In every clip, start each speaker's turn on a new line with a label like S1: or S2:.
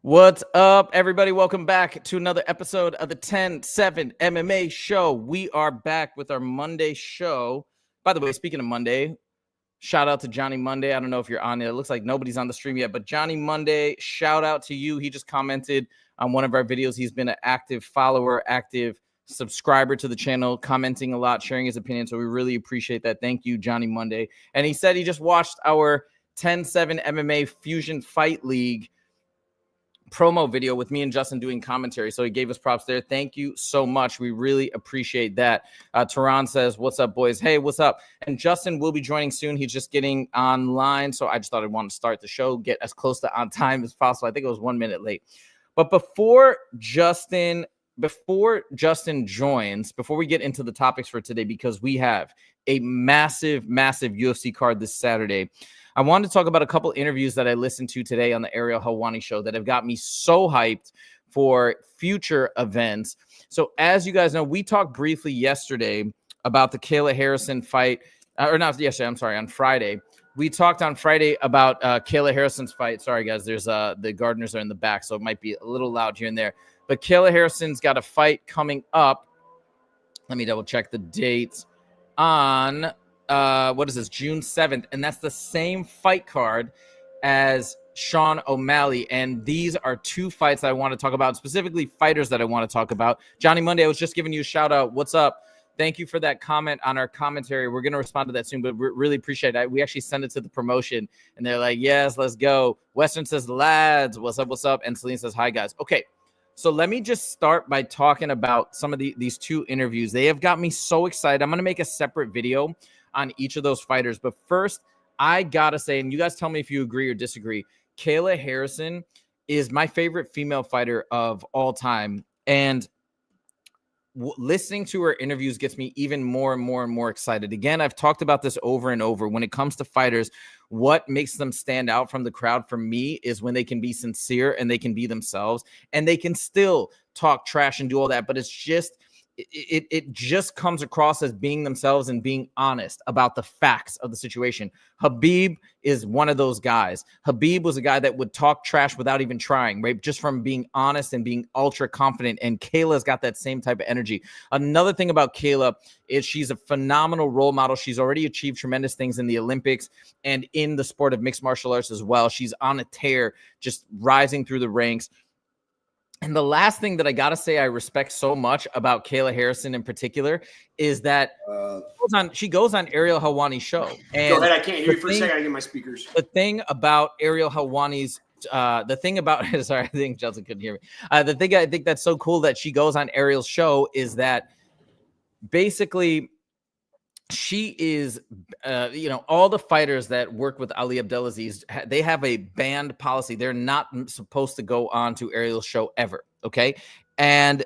S1: What's up, everybody? Welcome back to another episode of the 10-7 MMA show. We are back with our Monday show. By the way, speaking of Monday, shout out to Johnny Monday. I don't know if you're on it. It looks like nobody's on the stream yet, but Johnny Monday, shout out to you. He just commented on one of our videos. He's been an active follower, active subscriber to the channel, commenting a lot, sharing his opinion. So we really appreciate that. Thank you, Johnny Monday. And he said he just watched our 10-7 MMA Fusion Fight League promo video with me and Justin doing commentary. So he gave us props there. Thank you so much. We really appreciate that. Tehran says, what's up, boys? Hey, what's up? And Justin will be joining soon. He's just getting online. So I just thought I'd want to start the show, get as close to on time as possible. I think it was 1 minute late. But before Justin joins, before we get into the topics for today, because we have a massive UFC card this Saturday, I wanted to talk about a couple interviews that I listened to today on the Ariel Helwani show that have got me so hyped for future events. So as you guys know, we talked briefly yesterday about the Kayla Harrison fight, or not yesterday, I'm sorry, on Friday. We talked on Friday about Kayla Harrison's fight. Sorry, guys, there's the gardeners are in the back, so it might be a little loud here and there. But Kayla Harrison's got a fight coming up. Let me double check the dates on what is this, June 7th, and that's the same fight card as Sean O'Malley. And these are two fights that I want to talk about, specifically fighters that I want to talk about. Johnny Monday, I was just giving you a shout out. What's up? Thank you for that comment on our commentary. We're going to respond to that soon, but really appreciate it. We actually sent it to the promotion, and they're like, yes, let's go. Western says, lads, what's up, what's up? And Celine says, hi, guys. Okay, so let me just start by talking about some of these two interviews. They have got me so excited. I'm going to make a separate video on each of those fighters. But first, I got to say, and you guys tell me if you agree or disagree, Kayla Harrison is my favorite female fighter of all time. And listening to her interviews gets me even more and more excited. Again, I've talked about this over and over. When it comes to fighters, what makes them stand out from the crowd for me is when they can be sincere and they can be themselves and they can still talk trash and do all that. But it's just, it just comes across as being themselves and being honest about the facts of the situation. Habib is one of those guys. Habib was a guy that would talk trash without even trying, right? Just from being honest and being ultra confident. And Kayla's got that same type of energy. Another thing about Kayla is she's a phenomenal role model. She's already achieved tremendous things in the Olympics and in the sport of mixed martial arts as well. She's on a tear, just rising through the ranks. And the last thing that I got to say I respect so much about Kayla Harrison in particular is that she goes on Ariel Helwani's show. And
S2: go ahead, I can't hear you for a second. I gotta get my speakers.
S1: The thing about Ariel Helwani's, sorry, I think Justin couldn't hear me. The thing I think that's so cool that she goes on Ariel's show is that basically she is, all the fighters that work with Ali Abdelaziz, they have a banned policy. They're not supposed to go on to Ariel's show ever, okay? And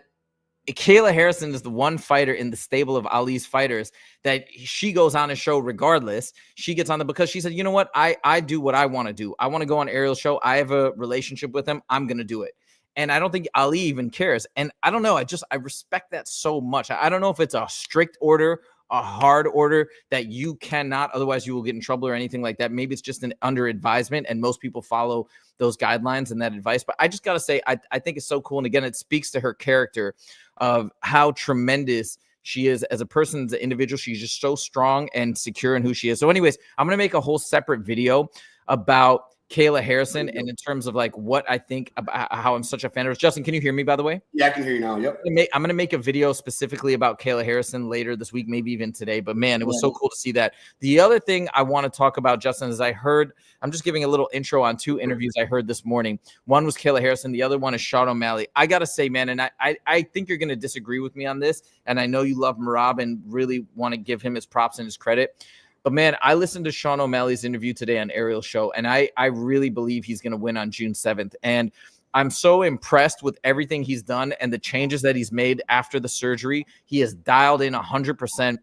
S1: Kayla Harrison is the one fighter in the stable of Ali's fighters that she goes on his show regardless. She gets on because she said, you know what? I do what I want to do. I want to go on Ariel's show. I have a relationship with him. I'm going to do it. And I don't think Ali even cares. And I don't know. I respect that so much. I don't know if it's a strict order, a hard order that you cannot, otherwise you will get in trouble or anything like that. Maybe it's just an under advisement and most people follow those guidelines and that advice. But I just got to say, I think it's so cool. And again, it speaks to her character of how tremendous she is as a person, as an individual. She's just so strong and secure in who she is. So anyways, I'm going to make a whole separate video about Kayla Harrison and in terms of like what I think about how I'm such a fan of her. Justin, can you hear me, by the way?
S2: Yeah, I can hear you now. Yep.
S1: I'm going to make a video specifically about Kayla Harrison later this week, maybe even today. But man, it was so cool to see that. The other thing I want to talk about, Justin, is I'm just giving a little intro on two interviews I heard this morning. One was Kayla Harrison. The other one is Sean O'Malley. I got to say, man, and I think you're going to disagree with me on this. And I know you love Merab and really want to give him his props and his credit. But, man, I listened to Sean O'Malley's interview today on Ariel's show, and I really believe he's going to win on June 7th. And I'm so impressed with everything he's done and the changes that he's made after the surgery. He has dialed in 100%.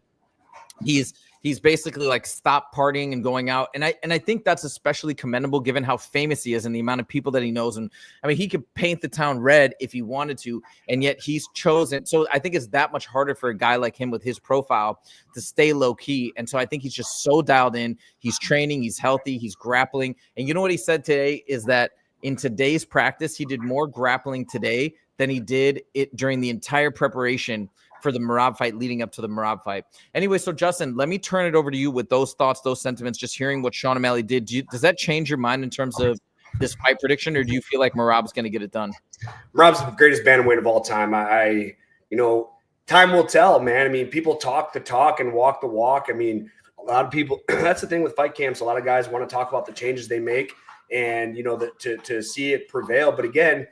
S1: He's basically like stopped partying and going out. And I think that's especially commendable given how famous he is and the amount of people that he knows. And I mean, he could paint the town red if he wanted to, and yet he's chosen. So I think it's that much harder for a guy like him with his profile to stay low key. And so I think he's just so dialed in. He's training, he's healthy, he's grappling. And you know what he said today is that in today's practice, he did more grappling today than he did it during the entire preparation for the Merab fight leading up to the Merab fight. Anyway, so Justin, let me turn it over to you with those thoughts, those sentiments, just hearing what Sean O'Malley did. Does that change your mind in terms of this fight prediction, or do you feel like Merab's going to get it done?
S2: Merab's the greatest bantamweight of all time. Time will tell, man. I mean, people talk the talk and walk the walk. I mean, a lot of people, that's the thing with fight camps. A lot of guys want to talk about the changes they make and, to see it prevail. But again,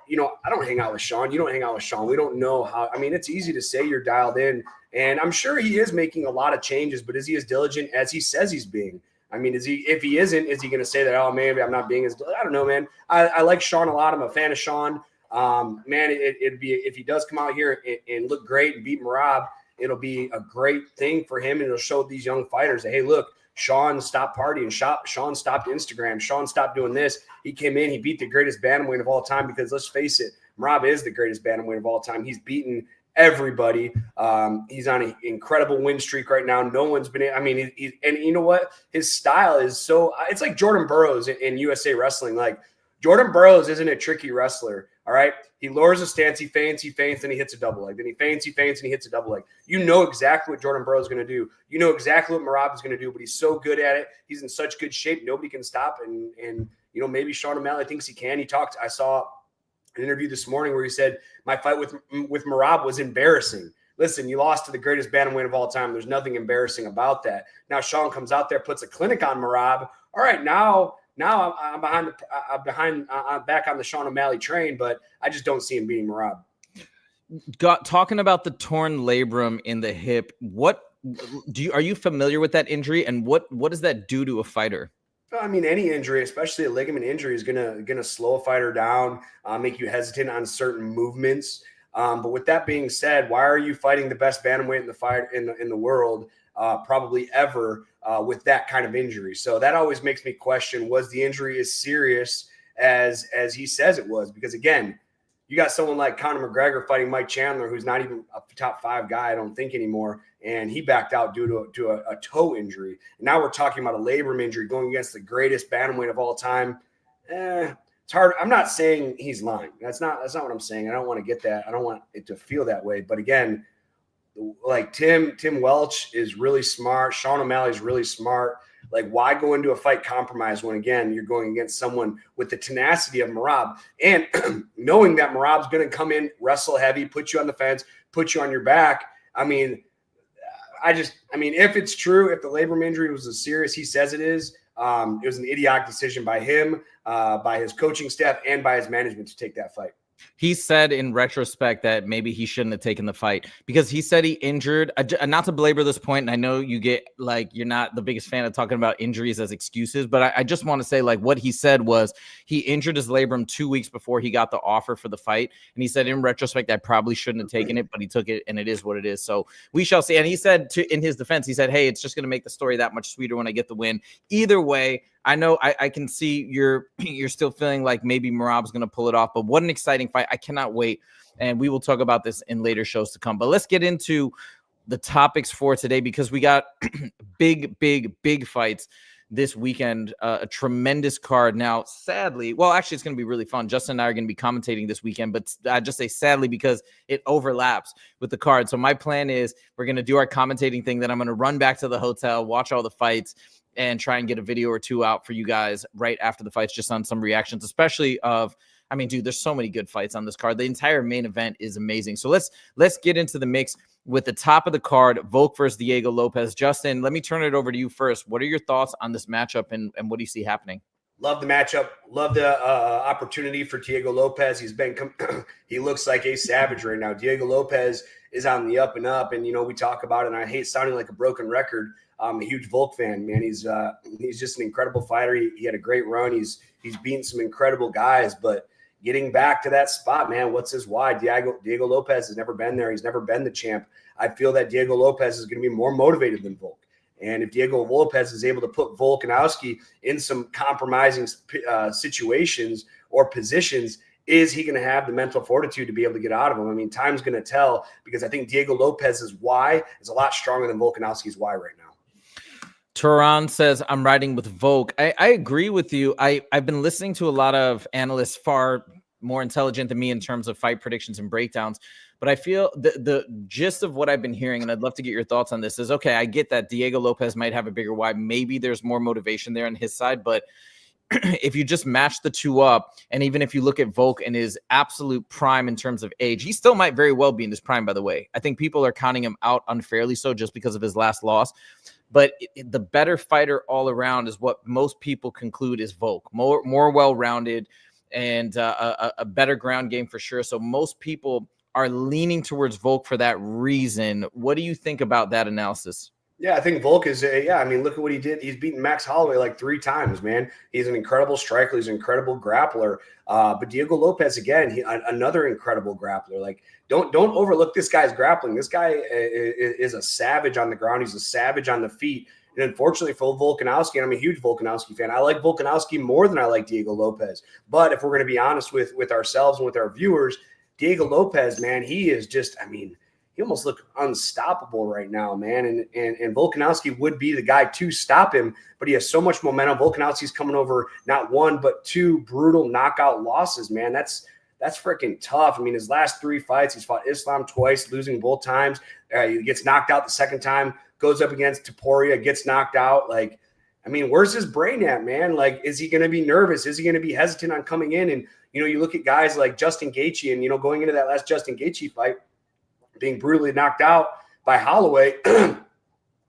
S2: I don't hang out with Sean. You don't hang out with Sean. We don't know how. I mean, it's easy to say you're dialed in, and I'm sure he is making a lot of changes, but is he as diligent as he says he's being? I mean, if he isn't, is he going to say that, oh, maybe I'm not being as – I don't know, man. I like Sean a lot. I'm a fan of Sean. Man, it'd be – if he does come out here and look great and beat Merab, it'll be a great thing for him, and it'll show these young fighters that, hey, look, Sean stopped partying. Sean stopped Instagram. Sean stopped doing this. He came in. He beat the greatest bantamweight of all time because, let's face it, Merab is the greatest bantamweight of all time. He's beaten everybody. He's on an incredible win streak right now. No one's been – I mean, and you know what? His style is so – it's like Jordan Burroughs in USA Wrestling. Like, Jordan Burroughs isn't a tricky wrestler, all right? He lowers a stance, he feints, then he hits a double leg. Then he feints, and he hits a double leg. You know exactly what Jordan Burroughs is going to do. You know exactly what Merab is going to do, but he's so good at it. He's in such good shape. Nobody can stop. And maybe Sean O'Malley thinks he can. I saw an interview this morning where he said, my fight with Merab was embarrassing. Listen, you lost to the greatest bantamweight of all time. There's nothing embarrassing about that. Now Sean comes out there, puts a clinic on Merab. All right, now I'm back on the Sean O'Malley train, but I just don't see him beating Merab.
S1: Talking about the torn labrum in the hip, are you familiar with that injury, and what does that do to a fighter?
S2: I mean, any injury, especially a ligament injury, is gonna slow a fighter down, make you hesitant on certain movements. But with that being said, why are you fighting the best bantamweight in the fight in the world, probably ever, with that kind of injury? So that always makes me question: was the injury as serious as he says it was? Because again, you got someone like Conor McGregor fighting Mike Chandler, who's not even a top 5 guy, I don't think, anymore. And he backed out due to a toe injury. And now we're talking about a labrum injury going against the greatest bantamweight of all time. It's hard. I'm not saying he's lying. That's not what I'm saying. I don't want to get that. I don't want it to feel that way. But again, like Tim Welch is really smart. Sean O'Malley is really smart. Like, why go into a fight compromised when, again, you're going against someone with the tenacity of Merab and knowing that Merab's going to come in, wrestle heavy, put you on the fence, put you on your back. I mean, if it's true, if the labrum injury was as serious he says it is, it was an idiotic decision by him, by his coaching staff, and by his management to take that fight.
S1: He said in retrospect that maybe he shouldn't have taken the fight because he said he injured, not to belabor this point, and I know you get like, you're not the biggest fan of talking about injuries as excuses, but I just want to say, like, what he said was he injured his labrum 2 weeks before he got the offer for the fight. And he said in retrospect, I probably shouldn't have taken it, but he took it and it is what it is. So we shall see. And he said in his defense, he said, hey, it's just going to make the story that much sweeter when I get the win. Either way, I know I can see you're still feeling like maybe Merab's going to pull it off, but what an exciting fight. I cannot wait. And we will talk about this in later shows to come. But let's get into the topics for today because we got big fights this weekend. A tremendous card. Now, sadly, well, actually, it's going to be really fun. Justin and I are going to be commentating this weekend, but I just say sadly because it overlaps with the card. So my plan is we're going to do our commentating thing. Then I'm going to run back to the hotel, watch all the fights, and try and get a video or two out for you guys right after the fights, just on some reactions, especially dude, there's so many good fights on this card. The entire main event is amazing. So let's get into the mix with the top of the card, Volk versus Diego Lopes. Justin, let me turn it over to you first. What are your thoughts on this matchup and what do you see happening?
S2: Love the matchup. Love the opportunity for Diego Lopes. He looks like a savage right now. Diego Lopes is on the up and up. And, we talk about it, and I hate sounding like a broken record. I'm a huge Volk fan, man. He's just an incredible fighter. He had a great run. He's beaten some incredible guys, but getting back to that spot, man, what's his why? Diego Lopes has never been there. He's never been the champ. I feel that Diego Lopes is going to be more motivated than Volk. And if Diego Lopes is able to put Volkanovski in some compromising situations or positions, is he going to have the mental fortitude to be able to get out of them? I mean, time's going to tell, because I think Diego Lopes's why is a lot stronger than Volkanovski's why right now.
S1: Turan says, I'm riding with Volk. I agree with you. I've been listening to a lot of analysts far more intelligent than me in terms of fight predictions and breakdowns. But I feel the gist of what I've been hearing, and I'd love to get your thoughts on this, is, okay, I get that Diego Lopes might have a bigger why. Maybe there's more motivation there on his side. But if you just match the two up, and even if you look at Volk in his absolute prime in terms of age, he still might very well be in his prime, by the way. I think people are counting him out unfairly so just because of his last loss. But the better fighter all around is what most people conclude is Volk. More well-rounded and a better ground game for sure. So most people are leaning towards Volk for that reason. What do you think about that analysis?
S2: Yeah, I think Volk is I mean, look at what he did. He's beaten Max Holloway like 3 times, man. He's an incredible striker. He's an incredible grappler. But Diego Lopes, again, another incredible grappler. Like, don't overlook this guy's grappling. This guy is a savage on the ground. He's a savage on the feet. And unfortunately for Volkanovski, and I'm a huge Volkanovski fan, I like Volkanovski more than I like Diego Lopes. But if we're going to be honest with ourselves and with our viewers, Diego Lopes, man, he is just, I mean, he almost looked unstoppable right now, man. And Volkanovski would be the guy to stop him, but he has so much momentum. Volkanovski's coming over not 1, but 2 brutal knockout losses, man. That's freaking tough. I mean, his last 3 fights, he's fought Islam twice, losing both times. He gets knocked out the second time, goes up against Topuria, gets knocked out. Like, I mean, where's his brain at, man? Like, is he going to be nervous? Is he going to be hesitant on coming in? And, you look at guys like Justin Gaethje and, going into that last Justin Gaethje fight, being brutally knocked out by Holloway,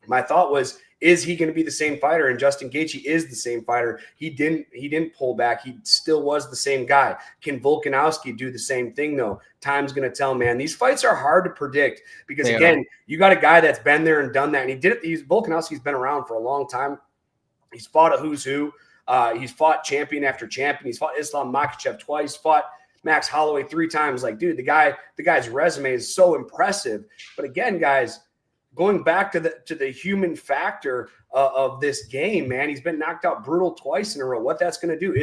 S2: my thought was, is he going to be the same fighter? And Justin Gaethje is the same fighter. He didn't pull back. He still was the same guy. Can Volkanovski do the same thing, though? Time's going to tell, man. These fights are hard to predict because, again, you got a guy that's been there and done that. And he did it. Volkanovski's been around for a long time. He's fought a who's who. He's fought champion after champion. He's fought Islam Makhachev twice, fought Max Holloway 3 times. Like, dude, the guy's resume is so impressive. But again, guys, going back to the human factor of this game, man, he's been knocked out brutal twice in a row. What that's going to do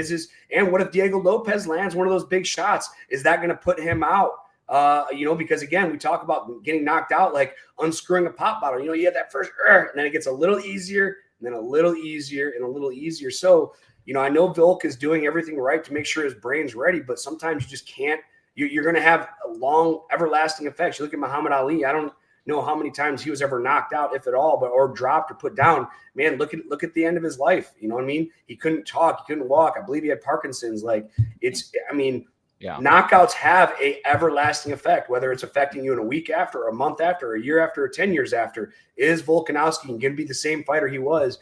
S2: and what if Diego Lopes lands one of those big shots? Is that going to put him out? Because again, we talk about getting knocked out, like unscrewing a pop bottle. You had that first, and then it gets a little easier, and then a little easier, and a little easier. So, I know Volk is doing everything right to make sure his brain's ready, but sometimes you just can't. You're going to have long, everlasting effects. You look at Muhammad Ali. I don't know how many times he was ever knocked out, if at all, or dropped or put down. Man, look at the end of his life. You know what I mean? He couldn't talk. He couldn't walk. I believe he had Parkinson's. Like, knockouts have a everlasting effect, whether it's affecting you in a week after, or a month after, or a year after, or 10 years after. Is Volkanovski going to be the same fighter he was?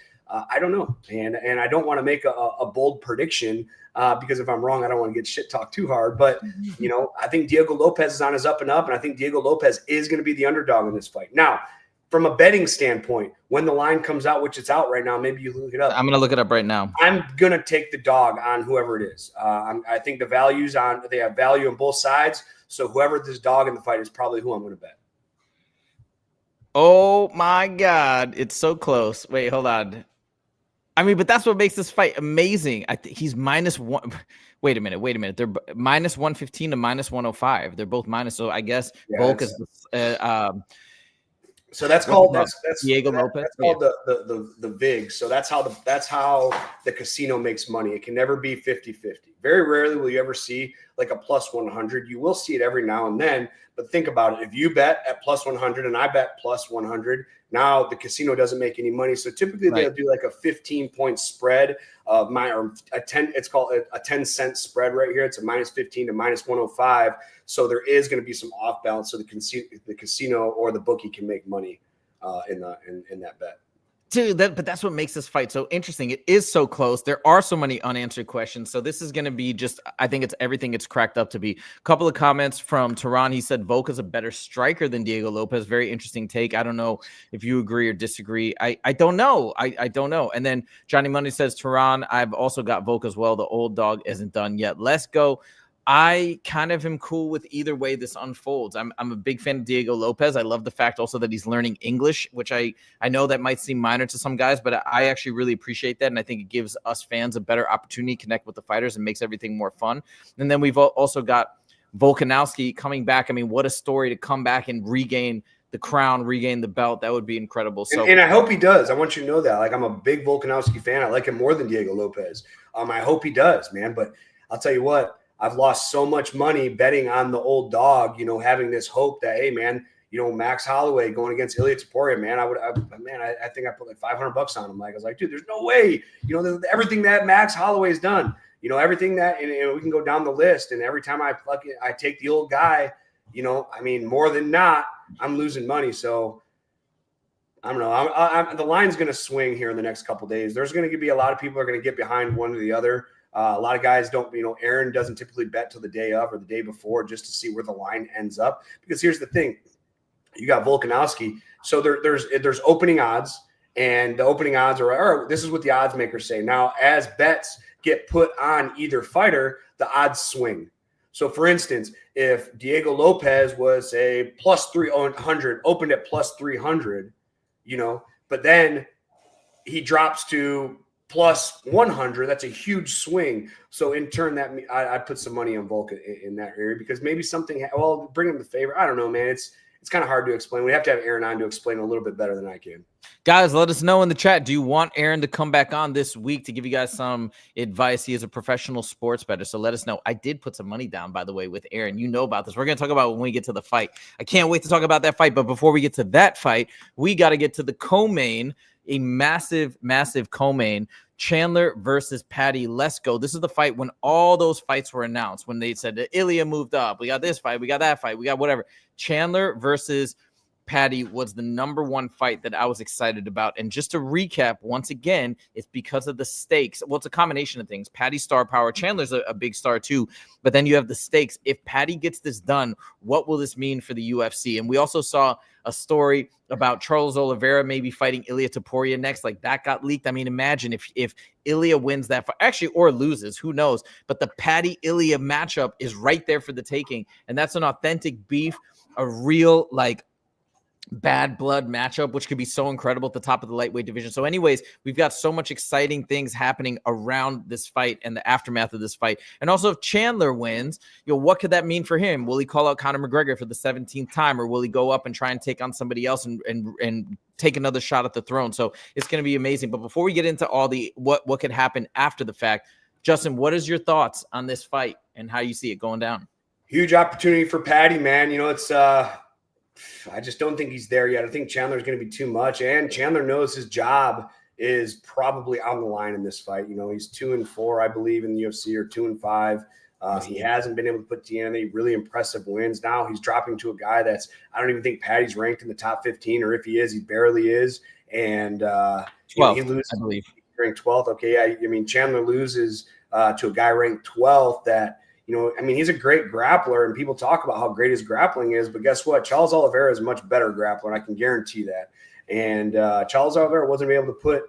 S2: I don't know. And I don't want to make a bold prediction because if I'm wrong, I don't want to get shit talked too hard. But, I think Diego Lopes is on his up and up, and I think Diego Lopes is going to be the underdog in this fight. Now, from a betting standpoint, when the line comes out, which it's out right now, maybe you look it up.
S1: I'm going to look it up right now.
S2: I'm going to take the dog on whoever it is. I think they have value on both sides. So whoever this dog in the fight is probably who I'm going to bet.
S1: Oh, my God. It's so close. Wait, hold on. I mean, but that's what makes this fight amazing. I think he's -1. Wait a minute. They're -115 to -105. They're both minus. So I guess Volk is.
S2: So that's called that's
S1: Diego Lopes.
S2: That's called the VIG. So that's how the casino makes money. It can never be 50-50. Very rarely will you ever see like a +100. You will see it every now and then. But think about it. If you bet at +100 and I bet +100, now the casino doesn't make any money. So typically they'll do like a 15-point spread of a 10. It's called a 10-cent spread right here. It's a -15 to -105. So there is going to be some off balance. So the casino or the bookie can make money in that bet.
S1: Dude, but that's what makes this fight so interesting. It is so close. There are so many unanswered questions. So this is going to be I think it's everything it's cracked up to be. A couple of comments from Tehran. He said Volk is a better striker than Diego Lopes. Very interesting take. I don't know if you agree or disagree. I don't know. I don't know. And then Johnny Monday says, Tehran, I've also got Volk as well. The old dog isn't done yet. Let's go. I kind of am cool with either way this unfolds. I'm a big fan of Diego Lopes. I love the fact also that he's learning English, which I know that might seem minor to some guys, but I actually really appreciate that. And I think it gives us fans a better opportunity to connect with the fighters and makes everything more fun. And then we've also got Volkanovski coming back. I mean, what a story to come back and regain the crown, regain the belt. That would be incredible. So,
S2: and I hope he does. I want you to know that. Like, I'm a big Volkanovski fan. I like him more than Diego Lopes. I hope he does, man. But I'll tell you what, I've lost so much money betting on the old dog, having this hope that, hey, man, Max Holloway going against Ilia Topuria, man, I think I put like $500 on him. Like, I was like, dude, there's no way, everything that Max Holloway's done, everything that, and we can go down the list. And every time I take the old guy, more than not, I'm losing money. So I don't know. The line's going to swing here in the next couple of days. There's going to be a lot of people are going to get behind one or the other. A lot of guys don't, Aaron doesn't typically bet till the day of or the day before just to see where the line ends up. Because here's the thing. You got Volkanovski. So there's opening odds, and the opening odds are this is what the odds makers say. Now, as bets get put on either fighter, the odds swing. So, for instance, if Diego Lopes was a plus 300, opened at plus 300, but then he drops to plus 100, that's a huge swing. So in turn, that I put some money on Volk in that area because maybe something, bring him the favor. I don't know, man. It's kind of hard to explain. We have to have Aaron on to explain a little bit better than I can.
S1: Guys, let us know in the chat. Do you want Aaron to come back on this week to give you guys some advice? He is a professional sports bettor, so let us know. I did put some money down, by the way, with Aaron. You know about this. We're going to talk about it when we get to the fight. I can't wait to talk about that fight, but before we get to that fight, we got to get to the co-main, a massive, massive co-main. Chandler versus Paddy. Let's go. This is the fight when all those fights were announced, when they said that Ilia moved up. We got this fight. We got that fight. We got whatever. Chandler versus Paddy was the number one fight that I was excited about. And just to recap, once again, it's because of the stakes. Well, it's a combination of things. Paddy's star power. Chandler's a big star too. But then you have the stakes. If Paddy gets this done, what will this mean for the UFC? And we also saw a story about Charles Oliveira maybe fighting Ilia Topuria next. Like, that got leaked. I mean, imagine if Ilia wins that fight, actually, or loses, who knows? But the Paddy Ilia matchup is right there for the taking. And that's an authentic beef, a real, like, bad blood matchup, which could be so incredible at the top of the lightweight division. So anyways, we've got so much exciting things happening around this fight and the aftermath of this fight. And also, if Chandler wins, what could that mean for him? Will he call out Conor McGregor for the 17th time, or will he go up and try and take on somebody else and take another shot at the throne? So it's going to be amazing. But before we get into all the what could happen after the fact, Justin, what is your thoughts on this fight and how you see it going down?
S2: Huge opportunity for Paddy, man. I just don't think he's there yet. I think Chandler's going to be too much, and Chandler knows his job is probably on the line in this fight. He's 2-4, I believe, in the UFC, or 2-5. He hasn't been able to put together any really impressive wins. Now he's dropping to a guy that's, I don't even think Paddy's ranked in the top 15, or if he is, he barely is. And
S1: 12,
S2: he loses,
S1: I believe.
S2: Ranked 12th. Okay, yeah. I mean, Chandler loses to a guy ranked 12th that, he's a great grappler, and people talk about how great his grappling is, but guess what? Charles Oliveira is a much better grappler, and I can guarantee that. And Charles Oliveira wasn't able to put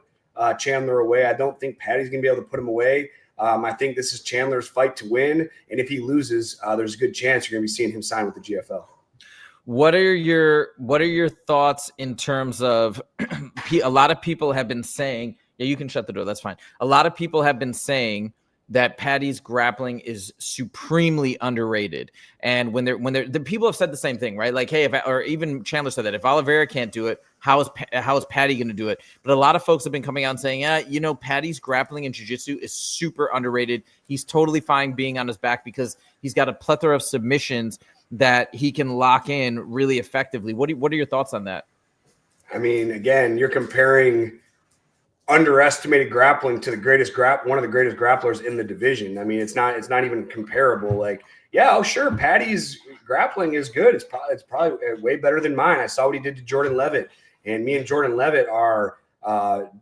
S2: Chandler away. I don't think Paddy's going to be able to put him away. I think this is Chandler's fight to win, and if he loses, there's a good chance you're going to be seeing him sign with the GFL.
S1: What are your thoughts in terms of a lot of people have been saying, yeah, you can shut the door, that's fine. A lot of people have been saying that Paddy's grappling is supremely underrated. And when the people have said the same thing, right? Like, hey, or even Chandler said that if Oliveira can't do it, how is Paddy going to do it? But a lot of folks have been coming out and saying, Paddy's grappling and jiu-jitsu is super underrated. He's totally fine being on his back because he's got a plethora of submissions that he can lock in really effectively. What are your thoughts on that?
S2: I mean, again, you're comparing underestimated grappling to one of the greatest grapplers in the division. I mean, it's not even comparable. Like, yeah, sure, Paddy's grappling is good. It's probably way better than mine. I saw what he did to Jordan Levitt, and me and Jordan Levitt are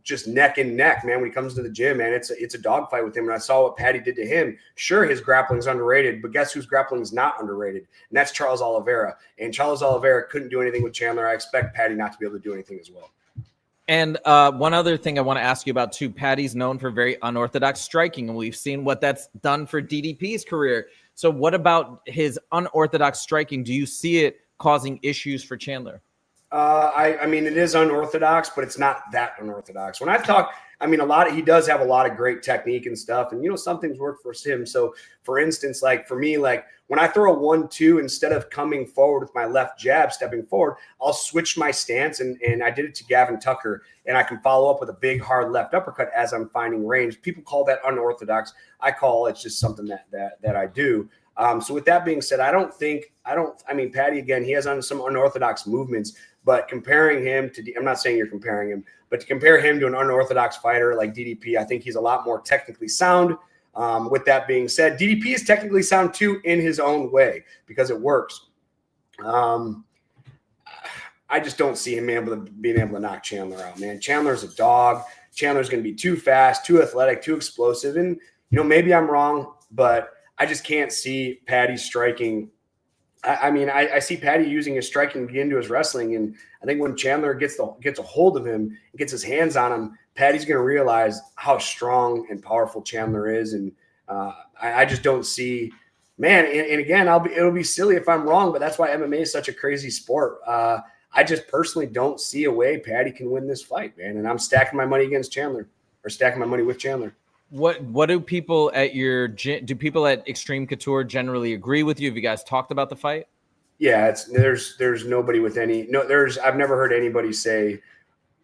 S2: just neck and neck, man. When he comes to the gym, man, it's a dogfight with him. And I saw what Paddy did to him. Sure, his grappling is underrated, but guess whose grappling is not underrated? And that's Charles Oliveira. And Charles Oliveira couldn't do anything with Chandler. I expect Paddy not to be able to do anything as well.
S1: And one other thing I want to ask you about too, Paddy's known for very unorthodox striking, and we've seen what that's done for DDP's career. So what about his unorthodox striking? Do you see it causing issues for Chandler?
S2: I mean, it is unorthodox, but it's not that unorthodox. When I talk, I mean, he does have a lot of great technique and stuff. And, some things work for him. So, for instance, like for me, like when I throw a 1-2, instead of coming forward with my left jab, stepping forward, I'll switch my stance. And I did it to Gavin Tucker. And I can follow up with a big, hard left uppercut as I'm finding range. People call that unorthodox. I call it's just something that I do. So with that being said, I mean, Paddy, again, he has some unorthodox movements, but comparing him to, I'm not saying you're comparing him, but to compare him to an unorthodox fighter like DDP, I think he's a lot more technically sound. With that being said, DDP is technically sound too in his own way because it works. I just don't see him being able to knock Chandler out, man. Chandler's a dog. Chandler's going to be too fast, too athletic, too explosive. And, maybe I'm wrong, but I just can't see Paddy striking. I see Paddy using his striking to get into his wrestling. And I think when Chandler gets a hold of him and gets his hands on him, Paddy's going to realize how strong and powerful Chandler is. And I just don't see, man. And again, it'll be silly if I'm wrong, but that's why MMA is such a crazy sport. I just personally don't see a way Paddy can win this fight, man. And I'm stacking my money against Chandler, or stacking my money with Chandler.
S1: What do people at Extreme Couture generally agree with you? Have you guys talked about the fight?
S2: Yeah, there's nobody with I've never heard anybody say,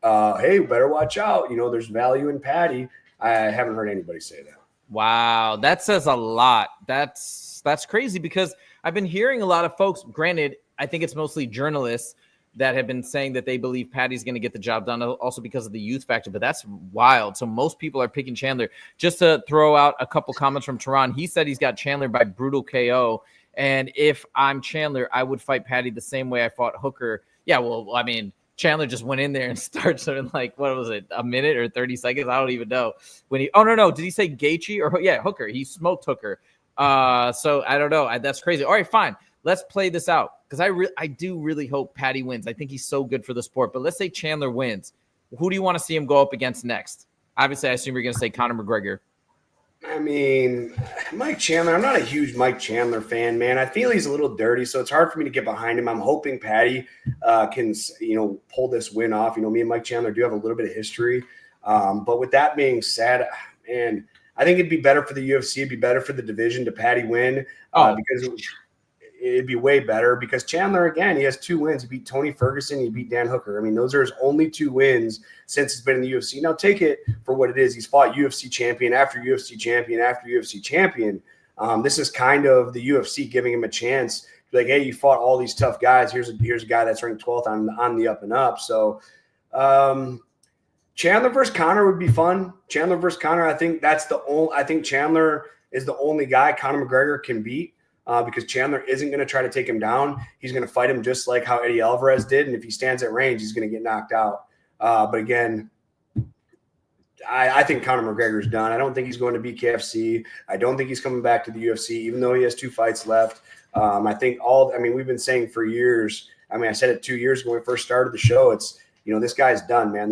S2: hey, better watch out. There's value in Paddy. I haven't heard anybody say that.
S1: Wow, that says a lot. That's crazy because I've been hearing a lot of folks, granted, I think it's mostly journalists that have been saying that they believe Paddy's going to get the job done also because of the youth factor, but that's wild. So most people are picking Chandler. Just to throw out a couple comments from Tehran, he said he's got Chandler by brutal KO. And if I'm Chandler, I would fight Paddy the same way I fought Hooker. Yeah, well, I mean, Chandler just went in there and starts in like, what was it, a minute or 30 seconds? I don't even know. No. Did he say Gaethje or Hooker? He smoked Hooker. So I don't know. That's crazy. All right, fine. Let's play this out because I do really hope Paddy wins. I think he's so good for the sport. But let's say Chandler wins. Who do you want to see him go up against next? Obviously, I assume you're going to say Conor McGregor.
S2: I mean, Mike Chandler, I'm not a huge Mike Chandler fan, man. I feel he's a little dirty, so it's hard for me to get behind him. I'm hoping Paddy can, pull this win off. Me and Mike Chandler do have a little bit of history. But with that being said, man, I think it'd be better for the UFC. It'd be better for the division to Paddy win because it'd be way better because Chandler, again, he has 2 wins. He beat Tony Ferguson. He beat Dan Hooker. I mean, those are his only 2 wins since he's been in the UFC. Now, take it for what it is. He's fought UFC champion after UFC champion after UFC champion. This is kind of the UFC giving him a chance. Like, hey, you fought all these tough guys. Here's a guy that's ranked 12th on the up and up. So Chandler versus Conor would be fun. Chandler versus Conor, I think Chandler is the only guy Conor McGregor can beat. Because Chandler isn't going to try to take him down. He's going to fight him just like how Eddie Alvarez did. And if he stands at range, he's going to get knocked out. But again, I think Conor McGregor's done. I don't think he's going to BKFC. I don't think he's coming back to the UFC, even though he has 2 fights left. We've been saying for years. I said it 2 years ago when we first started the show. It's, this guy's done, man.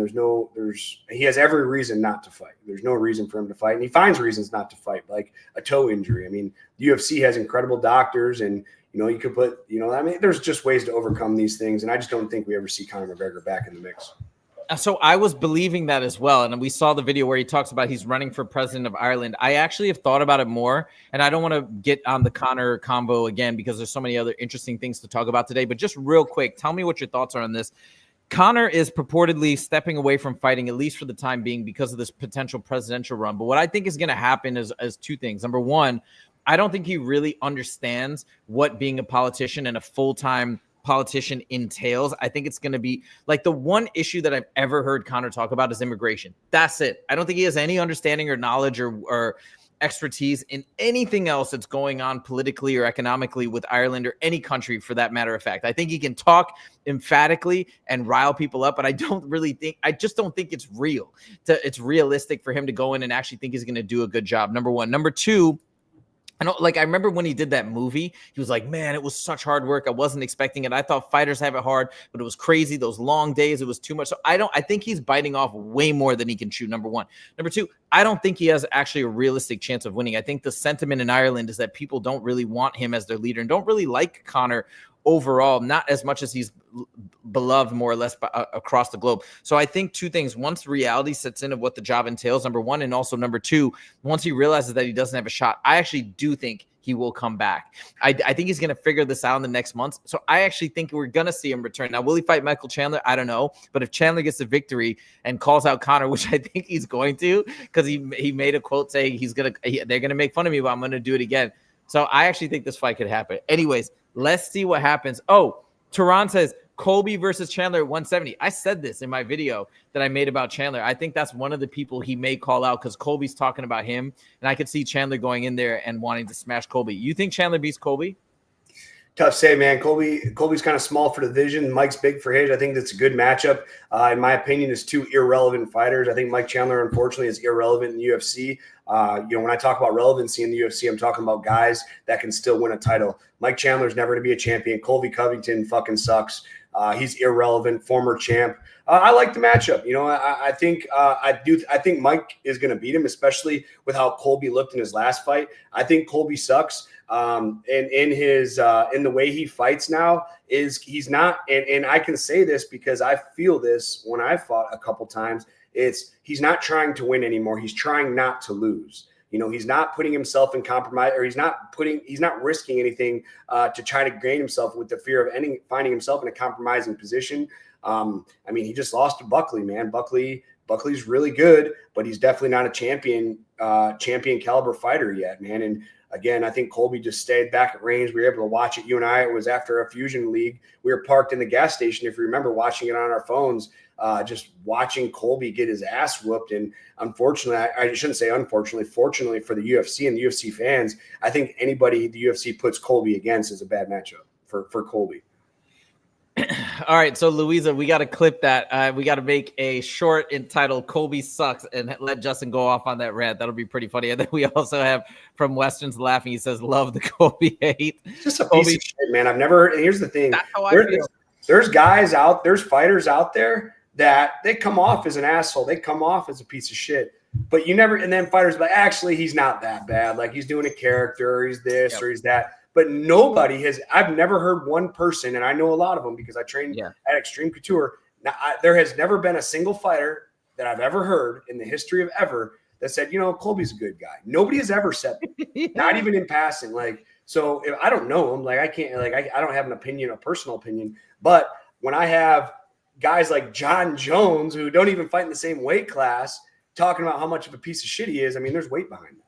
S2: He has every reason not to fight. There's no reason for him to fight. And he finds reasons not to fight, like a toe injury. The UFC has incredible doctors and, you could put, there's just ways to overcome these things. And I just don't think we ever see Conor McGregor back in the mix.
S1: So I was believing that as well. And we saw the video where he talks about he's running for president of Ireland. I actually have thought about it more, and I don't want to get on the Conor combo again because there's so many other interesting things to talk about today. But just real quick, tell me what your thoughts are on this. Conor is purportedly stepping away from fighting, at least for the time being, because of this potential presidential run. But what I think is going to happen is 2 things. Number one, I don't think he really understands what being a politician and a full-time politician entails. I think it's going to be like the one issue that I've ever heard Conor talk about is immigration. That's it. I don't think he has any understanding or knowledge or expertise in anything else that's going on politically or economically with Ireland or any country for that matter of fact. I think he can talk emphatically and rile people up, but I just don't think it's it's realistic for him to go in and actually think he's going to do a good job. Number one. Number two, I remember when he did that movie, he was like, man, it was such hard work. I wasn't expecting it. I thought fighters have it hard, but it was crazy. Those long days, it was too much. So I think he's biting off way more than he can chew, number one. Number two, I don't think he has actually a realistic chance of winning. I think the sentiment in Ireland is that people don't really want him as their leader and don't really like Conor overall, not as much as he's beloved more or less across the globe. So I think two things. Once reality sets in of what the job entails, number one, and also number two, once he realizes that he doesn't have a shot, I actually do think he will come back. I think he's going to figure this out in the next months. So I actually think we're going to see him return. Now, will he fight Michael Chandler? I don't know. But if Chandler gets the victory and calls out Conor, which I think he's going to, because he made a quote saying they're going to make fun of me, but I'm going to do it again. So I actually think this fight could happen. Anyways, let's see what happens. Oh, Tehran says, Colby versus Chandler at 170. I said this in my video that I made about Chandler. I think that's one of the people he may call out because Colby's talking about him, and I could see Chandler going in there and wanting to smash Colby. You think Chandler beats Colby?
S2: Tough say, man. Colby's kind of small for the division. Mike's big for his. I think that's a good matchup. In my opinion, it's two irrelevant fighters. I think Mike Chandler, unfortunately, is irrelevant in the UFC. When I talk about relevancy in the UFC, I'm talking about guys that can still win a title. Mike Chandler's never going to be a champion. Colby Covington fucking sucks. He's irrelevant, former champ. I like the matchup. I think Mike is going to beat him, especially with how Colby looked in his last fight. I think Colby sucks. And in the way he fights now is he's not, and I can say this because I feel this when I fought a couple times. He's not trying to win anymore. He's trying not to lose. He's not putting himself in compromise, or he's not risking anything to try to gain himself with the fear of finding himself in a compromising position. He just lost to Buckley, man. Buckley's really good, but he's definitely not a champion caliber fighter yet, man. And again, I think Colby just stayed back at range. We were able to watch it. You and I, it was after a Fusion League. We were parked in the gas station, if you remember, watching it on our phones, just watching Colby get his ass whooped. And unfortunately, I shouldn't say unfortunately, fortunately for the UFC and the UFC fans, I think anybody the UFC puts Colby against is a bad matchup for Colby.
S1: All right, so Louisa, we got to clip that. We got to make a short entitled "Colby Sucks" and let Justin go off on that rant. That'll be pretty funny. And then we also have from Westerns laughing. He says, "Love the Colby hate."
S2: Just a piece of shit, man. I've never. And here's the thing:
S1: that's how I feel.
S2: There's fighters out there that they come off as an asshole. They come off as a piece of shit. But you never. And then fighters like, actually, he's not that bad. Like he's doing a character, or he's this, or he's that. But nobody has – I've never heard one person, and I know a lot of them because I trained at Extreme Couture. Now, there has never been a single fighter that I've ever heard in the history of ever that said, Colby's a good guy. Nobody has ever said that, not even in passing. So if I don't know him, I can't – I don't have an opinion, a personal opinion. But when I have guys like John Jones who don't even fight in the same weight class talking about how much of a piece of shit he is, there's weight behind that.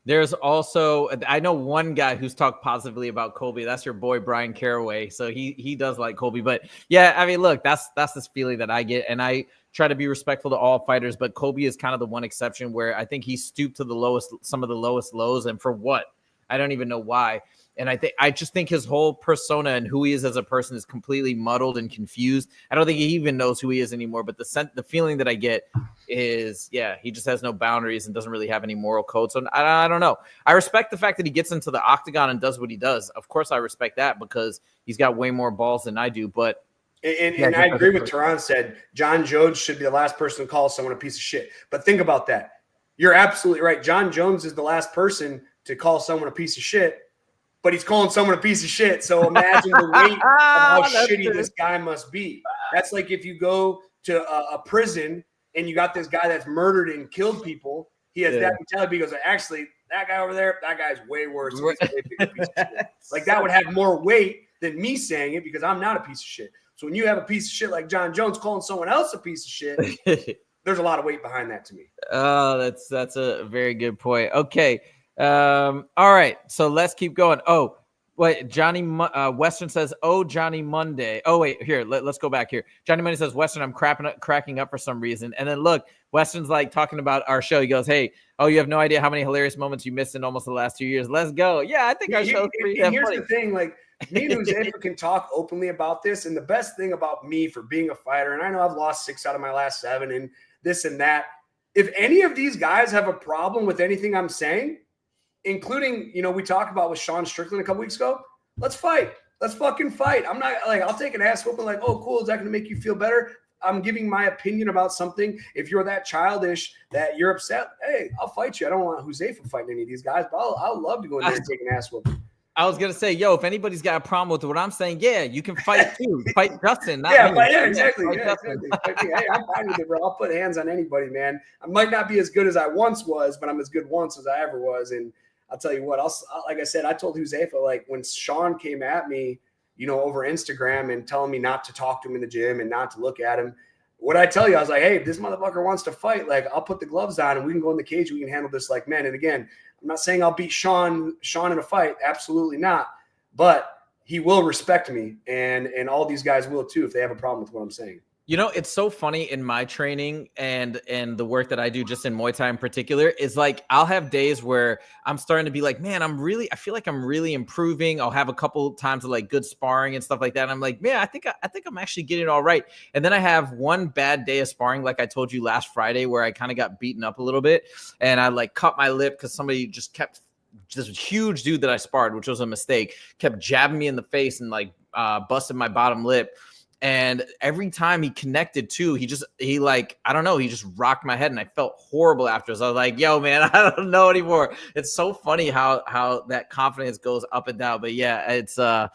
S1: There's also, I know one guy who's talked positively about Colby. That's your boy, Brian Caraway. So he does like Colby. But yeah, look, that's this feeling that I get. And I try to be respectful to all fighters. But Colby is kind of the one exception where I think he stooped to some of the lowest lows. And for what? I don't even know why. And I just think his whole persona and who he is as a person is completely muddled and confused. I don't think he even knows who he is anymore. But the feeling that I get is, he just has no boundaries and doesn't really have any moral code. So I don't know. I respect the fact that he gets into the octagon and does what he does. Of course, I respect that because he's got way more balls than I do. But
S2: and I agree with Tehran said. John Jones should be the last person to call someone a piece of shit. But think about that. You're absolutely right. John Jones is the last person to call someone a piece of shit. But he's calling someone a piece of shit. So imagine the weight of how shitty this guy must be. That's like if you go to a prison and you got this guy that's murdered and killed people. He has that mentality. He goes, actually, that guy over there, that guy's way worse. He's a way bigger piece of shit. Like that would have more weight than me saying it because I'm not a piece of shit. So when you have a piece of shit like John Jones calling someone else a piece of shit, there's a lot of weight behind that to me.
S1: Oh, that's a very good point. Okay. All right, so let's keep going. Oh, wait, Johnny Western says, "Oh, Johnny Monday." Oh, wait, here, let's go back here. Johnny Monday says, "Western, I'm cracking up for some reason." And then look, Western's like talking about our show. He goes, "Hey, you have no idea how many hilarious moments you missed in almost the last 2 years. Let's go." Yeah, I think our show's pretty damn funny.
S2: Here's the thing, me and Jose can talk openly about this, and the best thing about me for being a fighter, and I know I've lost 6 out of my last 7 and this and that. If any of these guys have a problem with anything I'm saying, including, we talked about with Sean Strickland a couple weeks ago. Let's fight. Let's fucking fight. I'm not I'll take an ass whooping oh, cool. Is that going to make you feel better? I'm giving my opinion about something. If you're that childish that you're upset, hey, I'll fight you. I don't want Jose for fighting any of these guys, but I'll love to go in there and take an ass whooping.
S1: I was gonna say, yo, if anybody's got a problem with what I'm saying, yeah, you can fight too. Fight Justin, not
S2: Yeah,
S1: me.
S2: but yeah, exactly.
S1: Fight
S2: Yeah,
S1: Justin.
S2: exactly. Hey, I'm fine with it, bro. I'll put hands on anybody, man. I might not be as good as I once was, but I'm as good once as I ever was. And I'll tell you what, like I said, I told Josefa, like when Sean came at me, over Instagram and telling me not to talk to him in the gym and not to look at him. What I tell you, I was like, hey, if this motherfucker wants to fight, like I'll put the gloves on and we can go in the cage. We can handle this like men. And again, I'm not saying I'll beat Sean in a fight. Absolutely not. But he will respect me, and all these guys will too if they have a problem with what I'm saying.
S1: It's so funny in my training and the work that I do just in Muay Thai in particular is like I'll have days where I'm starting to be like, man, I feel like I'm really improving. I'll have a couple times of like good sparring and stuff like that. And I'm like, man, I think I'm actually getting all right. And then I have one bad day of sparring, like I told you last Friday, where I kind of got beaten up a little bit and I like cut my lip because somebody just kept this huge dude that I sparred, which was a mistake, kept jabbing me in the face and like busted my bottom lip. And every time he connected too, he just rocked my head and I felt horrible after. So I was like, yo, man, I don't know anymore. It's so funny how that confidence goes up and down. But yeah, it's a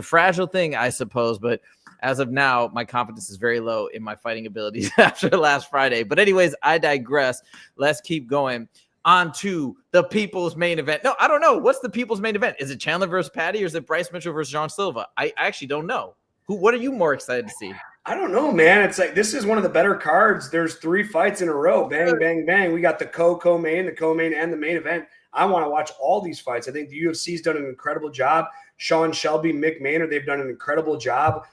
S1: fragile thing, I suppose. But as of now, my confidence is very low in my fighting abilities after last Friday. But anyways, I digress. Let's keep going. On to the people's main event. No, I don't know. What's the people's main event? Is it Chandler versus Paddy or is it Bryce Mitchell versus John Silva? I actually don't know. What are you more excited to see?
S2: I don't know, man. It's like this is one of the better cards. There's 3 fights in a row. Bang, bang, bang. We got the co-main, and the main event. I want to watch all these fights. I think the UFC's done an incredible job. Sean Shelby, Mick Maynard, they've done an incredible job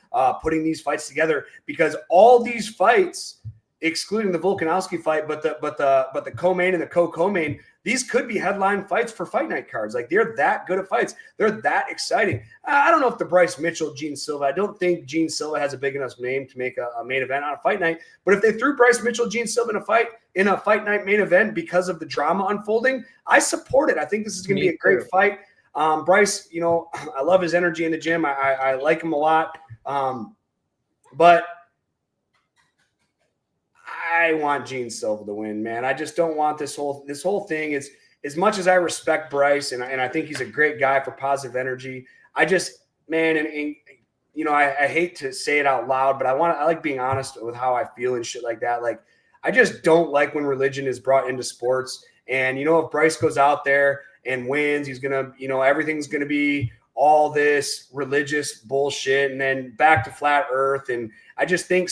S2: putting these fights together because all these fights, excluding the Volkanovski fight, but the co-main and the co-main, these could be headline fights for fight night cards. Like they're that good at fights. They're that exciting. I don't know if the Bryce Mitchell, Gene Silva, I don't think Gene Silva has a big enough name to make a main event on a fight night. But if they threw Bryce Mitchell, Gene Silva in a fight night main event because of the drama unfolding, I support it. I think this is going to be a great fight. Bryce, I love his energy in the gym. I like him a lot. But I want Gene Silva to win, man. I just don't want this whole thing. Is as much as I respect Bryce and I think he's a great guy for positive energy. I just, man, I hate to say it out loud, but I like being honest with how I feel and shit like that. Like, I just don't like when religion is brought into sports. And if Bryce goes out there and wins, he's gonna, everything's gonna be all this religious bullshit and then back to flat earth. And I just think,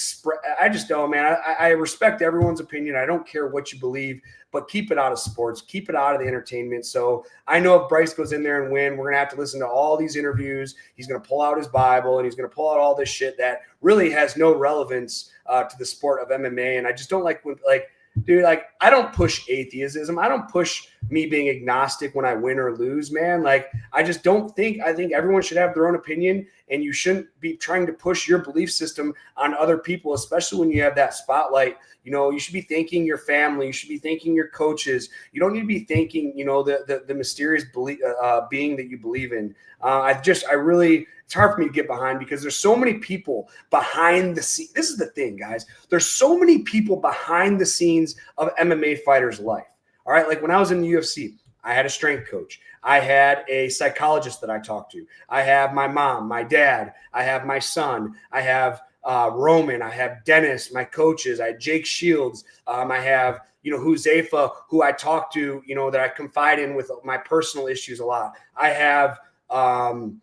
S2: I just don't, man. I respect everyone's opinion. I don't care what you believe, but keep it out of sports, keep it out of the entertainment. So I know if Bryce goes in there and win, we're going to have to listen to all these interviews. He's going to pull out his Bible and he's going to pull out all this shit that really has no relevance to the sport of MMA. And I just don't like when, dude, I don't push atheism. I don't push me being agnostic when I win or lose, man. I just don't think, I think everyone should have their own opinion and you shouldn't be trying to push your belief system on other people, especially when you have that spotlight. You should be thanking your family. You should be thanking your coaches. You don't need to be thanking, the mysterious being that you believe in. It's hard for me to get behind because there's so many people behind the scenes. This is the thing, guys. There's so many people behind the scenes of MMA fighters' life. All right. Like when I was in the UFC, I had a strength coach. I had a psychologist that I talked to. I have my mom, my dad. I have my son. I have Roman. I have Dennis, my coaches. I had Jake Shields. I have, Josefa, who I talk to, that I confide in with my personal issues a lot. I have, and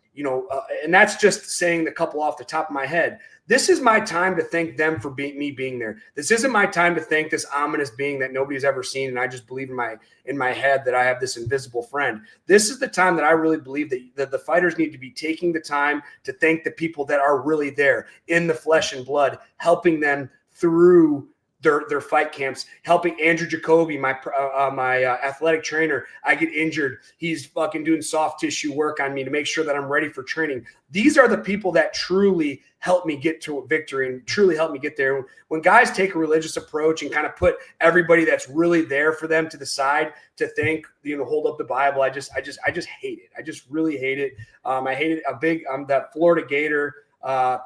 S2: that's just saying the couple off the top of my head. This is my time to thank them for me being there. This isn't my time to thank this ominous being that nobody's ever seen. And I just believe in my head that I have this invisible friend. This is the time that I really believe that the fighters need to be taking the time to thank the people that are really there in the flesh and blood, helping them through their fight camps, helping Andrew Jacoby, my athletic trainer. I get injured. He's fucking doing soft tissue work on me to make sure that I'm ready for training. These are the people that truly help me get to a victory and truly help me get there. When guys take a religious approach and kind of put everybody that's really there for them to the side to think, hold up the Bible, I just hate it. I just really hate it. I hate it. That Florida Gator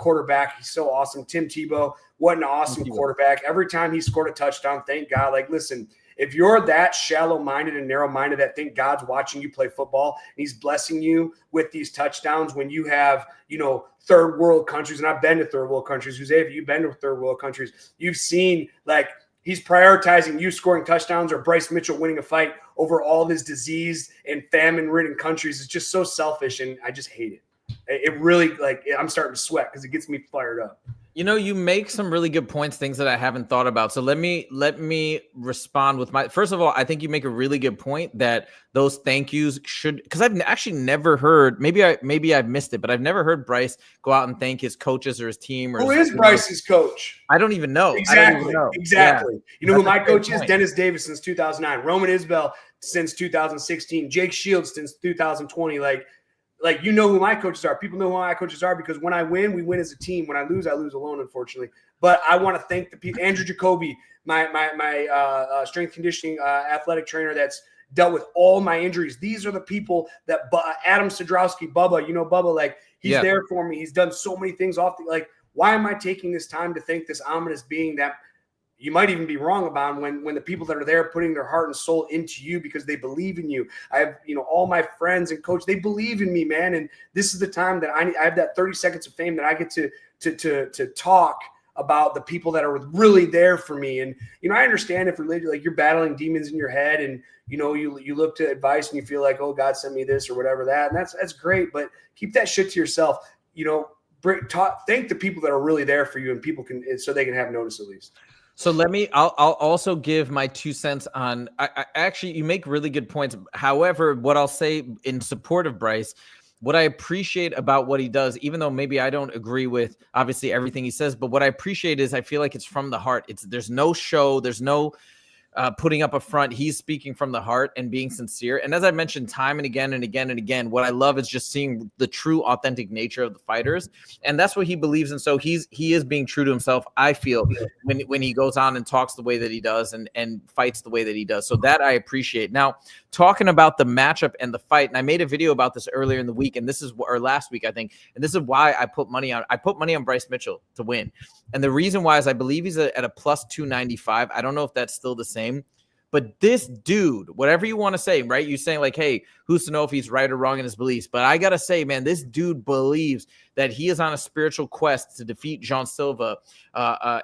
S2: quarterback. He's so awesome. Tim Tebow. What an awesome quarterback. Every time he scored a touchdown, thank God. Listen, If you're that shallow-minded and narrow-minded that think God's watching you play football and he's blessing you with these touchdowns when you have, third world countries, and I've been to third world countries. Jose, if you've been to third world countries, you've seen like he's prioritizing you scoring touchdowns or Bryce Mitchell winning a fight over all of his diseased and famine-ridden countries. It's just so selfish, and I just hate it. It really, I'm starting to sweat because it gets me fired up.
S1: You make some really good points, things that I haven't thought about. So let me respond with first of all, I think you make a really good point that those thank yous should, because I've actually never heard, maybe I've missed it, but I've never heard Bryce go out and thank his coaches or his team.
S2: Who is Bryce's coach?
S1: I don't even know.
S2: Exactly.
S1: Yeah.
S2: You know who my coach is? Dennis Davis since 2009. Roman Isbell since 2016. Jake Shields since 2020. Like, who my coaches are. People know who my coaches are because when I win, we win as a team. When I lose alone, unfortunately. But I want to thank the people. Andrew Jacoby, my strength conditioning athletic trainer that's dealt with all my injuries. These are the people that Adam Sadrowski, Bubba, Bubba, he's there for me. He's done so many things why am I taking this time to thank this ominous being that you might even be wrong about when the people that are there putting their heart and soul into you because they believe in you. I have, all my friends and coach, they believe in me, man. And this is the time that I have that 30 seconds of fame that I get to talk about the people that are really there for me. And, I understand if religion, you're battling demons in your head and, you look to advice and you feel like, oh, God sent me this or whatever that. And that's great, but keep that shit to yourself. Thank the people that are really there for you and people so they can have notice at least.
S1: So I'll also give my 2 cents on, I actually, you make really good points. However, what I'll say in support of Bryce, what I appreciate about what he does, even though maybe I don't agree with obviously everything he says, but what I appreciate is I feel like it's from the heart. There's no show. There's no putting up a front. He's speaking from the heart and being sincere. And as I mentioned time and again and again and again, what I love is just seeing the true authentic nature of the fighters. And that's what he believes in. So he is being true to himself, I feel, when he goes on and talks the way that he does and fights the way that he does. So that I appreciate. Now, talking about the matchup and the fight, and I made a video about this earlier in the week, and last week, I think, and this is why I put money on Bryce Mitchell to win. And the reason why is I believe he's at a plus 295. I don't know if that's still the same. But this dude, whatever you want to say, right? You're saying hey, who's to know if he's right or wrong in his beliefs? But I got to say, man, this dude believes that he is on a spiritual quest to defeat Jean Silva,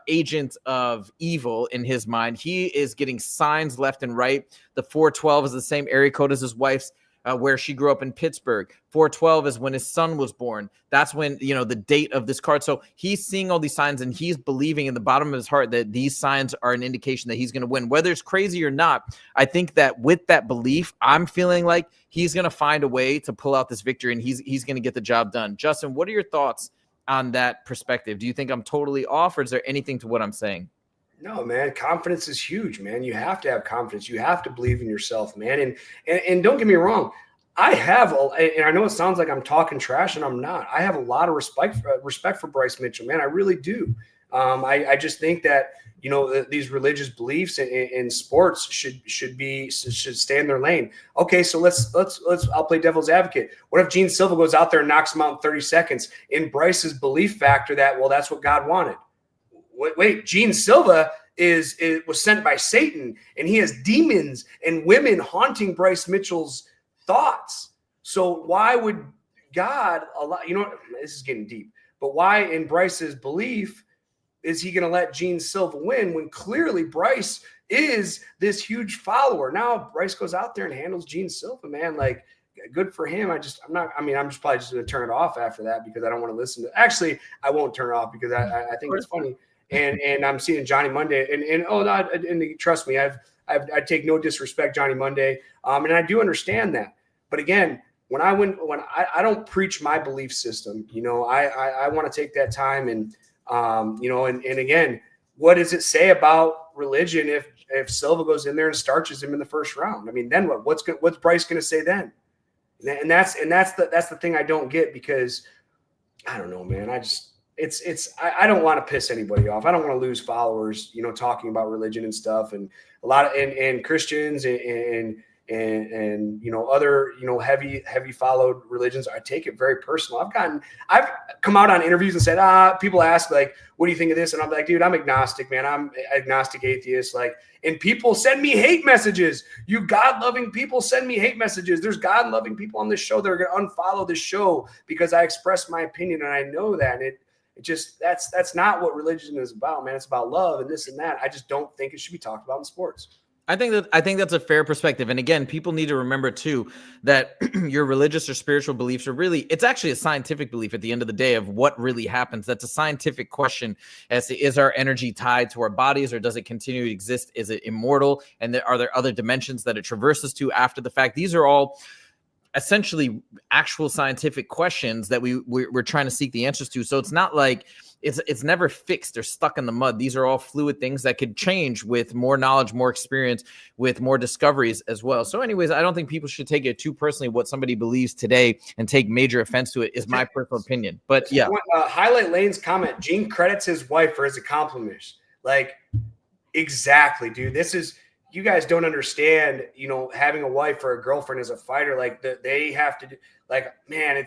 S1: agent of evil in his mind. He is getting signs left and right. The 412 is the same area code as his wife's, where she grew up in Pittsburgh. 412 is when his son was born. That's when, the date of this card. So he's seeing all these signs and he's believing in the bottom of his heart that these signs are an indication that he's going to win. Whether it's crazy or not, I think that with that belief, I'm feeling like he's going to find a way to pull out this victory and he's going to get the job done. Justin, what are your thoughts on that perspective? Do you think I'm totally off, or is there anything to what I'm saying?
S2: No, man, confidence is huge, man. You have to have confidence. You have to believe in yourself, man. And don't get me wrong. I have, and I know it sounds like I'm talking trash, and I'm not. I have a lot of respect for Bryce Mitchell, man. I really do. I just think that these religious beliefs in sports should stay in their lane. Okay, so let's I'll play devil's advocate. What if Gene Silva goes out there and knocks him out in 30 seconds? In Bryce's belief factor that that's what God wanted. Wait, Gene Silva was sent by Satan, and he has demons and women haunting Bryce Mitchell's thoughts. So why would God allow? This is getting deep. But why, in Bryce's belief, is he going to let Gene Silva win when clearly Bryce is this huge follower? Now Bryce goes out there and handles Gene Silva, man. Good for him. I'm just probably just going to turn it off after that because I don't want to listen to. Actually, I won't turn it off because I think it's funny. And I'm seeing Johnny Monday, and trust me, I take no disrespect, Johnny Monday, and I do understand that. But again, when I don't preach my belief system, I want to take that time and again, what does it say about religion if Silva goes in there and starches him in the first round? I mean, then what? What's Bryce going to say then? And that's the thing I don't get because I don't know, man. I don't want to piss anybody off. I don't want to lose followers, talking about religion and stuff, and a lot of and Christians and and other heavy followed religions. I take it very personal. I've come out on interviews and said, people ask like, what do you think of this? And I'm like, dude, I'm agnostic, man. I'm agnostic atheist. Like, and people send me hate messages. You God-loving people send me hate messages. There's God-loving people on this show that are going to unfollow this show because I express my opinion, and I know that. And it just that's not what religion is about, man. It's about love and this and that. I just don't think it should be talked about in sports.
S1: I think that's a fair perspective. And again, people need to remember too that your religious or spiritual beliefs are really, it's actually a scientific belief at the end of the day of what really happens. That's a scientific question as to, is our energy tied to our bodies, or does it continue to exist? Is it immortal? And are there other dimensions that it traverses to after the fact? These are all essentially actual scientific questions that we're trying to seek the answers to. So it's not like it's never fixed or stuck in the mud. These are all fluid things that could change with more knowledge, more experience, with more discoveries as well. So anyways, I don't think people should take it too personally what somebody believes today and take major offense to it, is my personal opinion. But yeah.
S2: Highlight Lane's comment, Gene credits his wife for his accomplishments. Like, exactly, dude. This is, you guys don't understand, having a wife or a girlfriend as a fighter, like they have to do, like, man,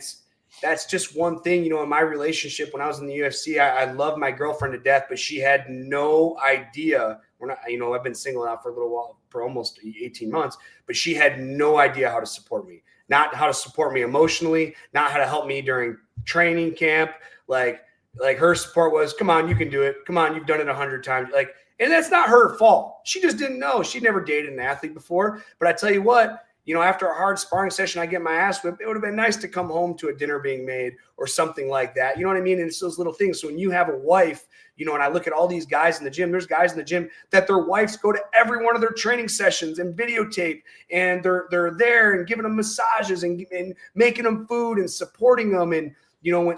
S2: that's just one thing, in my relationship when I was in the UFC, I loved my girlfriend to death, but she had no idea. I've been single now for a little while, for almost 18 months, but she had no idea how to support me, not how to support me emotionally, not how to help me during training camp. Like her support was, come on, you can do it. Come on, you've done it 100 times. Like, and that's not her fault. She just didn't know. She'd never dated an athlete before. But I tell you what, after a hard sparring session, I get my ass whipped. It would have been nice to come home to a dinner being made or something like that. You know what I mean? And it's those little things. So when you have a wife, and I look at all these guys in the gym, there's guys in the gym that their wives go to every one of their training sessions and videotape, and they're there and giving them massages and making them food and supporting them. And,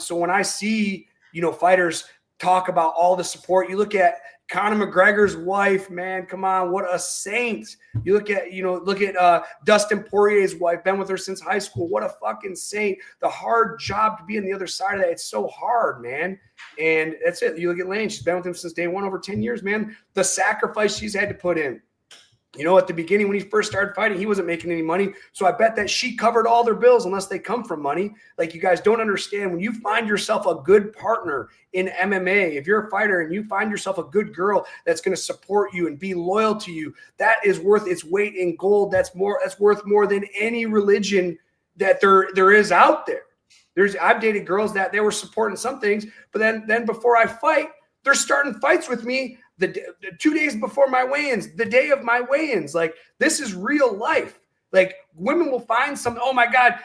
S2: so when I see, fighters talk about all the support, you look at Conor McGregor's wife, man, come on, what a saint. You look at Dustin Poirier's wife, been with her since high school. What a fucking saint. The hard job to be on the other side of that. It's so hard, man. And that's it. You look at Lane, she's been with him since day one, over 10 years, man. The sacrifice she's had to put in. At the beginning when he first started fighting, he wasn't making any money. So I bet that she covered all their bills unless they come from money. Like, you guys don't understand, when you find yourself a good partner in MMA, if you're a fighter and you find yourself a good girl that's going to support you and be loyal to you, that is worth its weight in gold. That's worth more than any religion that there is out there. I've dated girls that they were supporting some things, but then before I fight, they're starting fights with me the 2 days before my weigh-ins, the day of my weigh-ins. Like, this is real life. Like, women will find some, oh my God,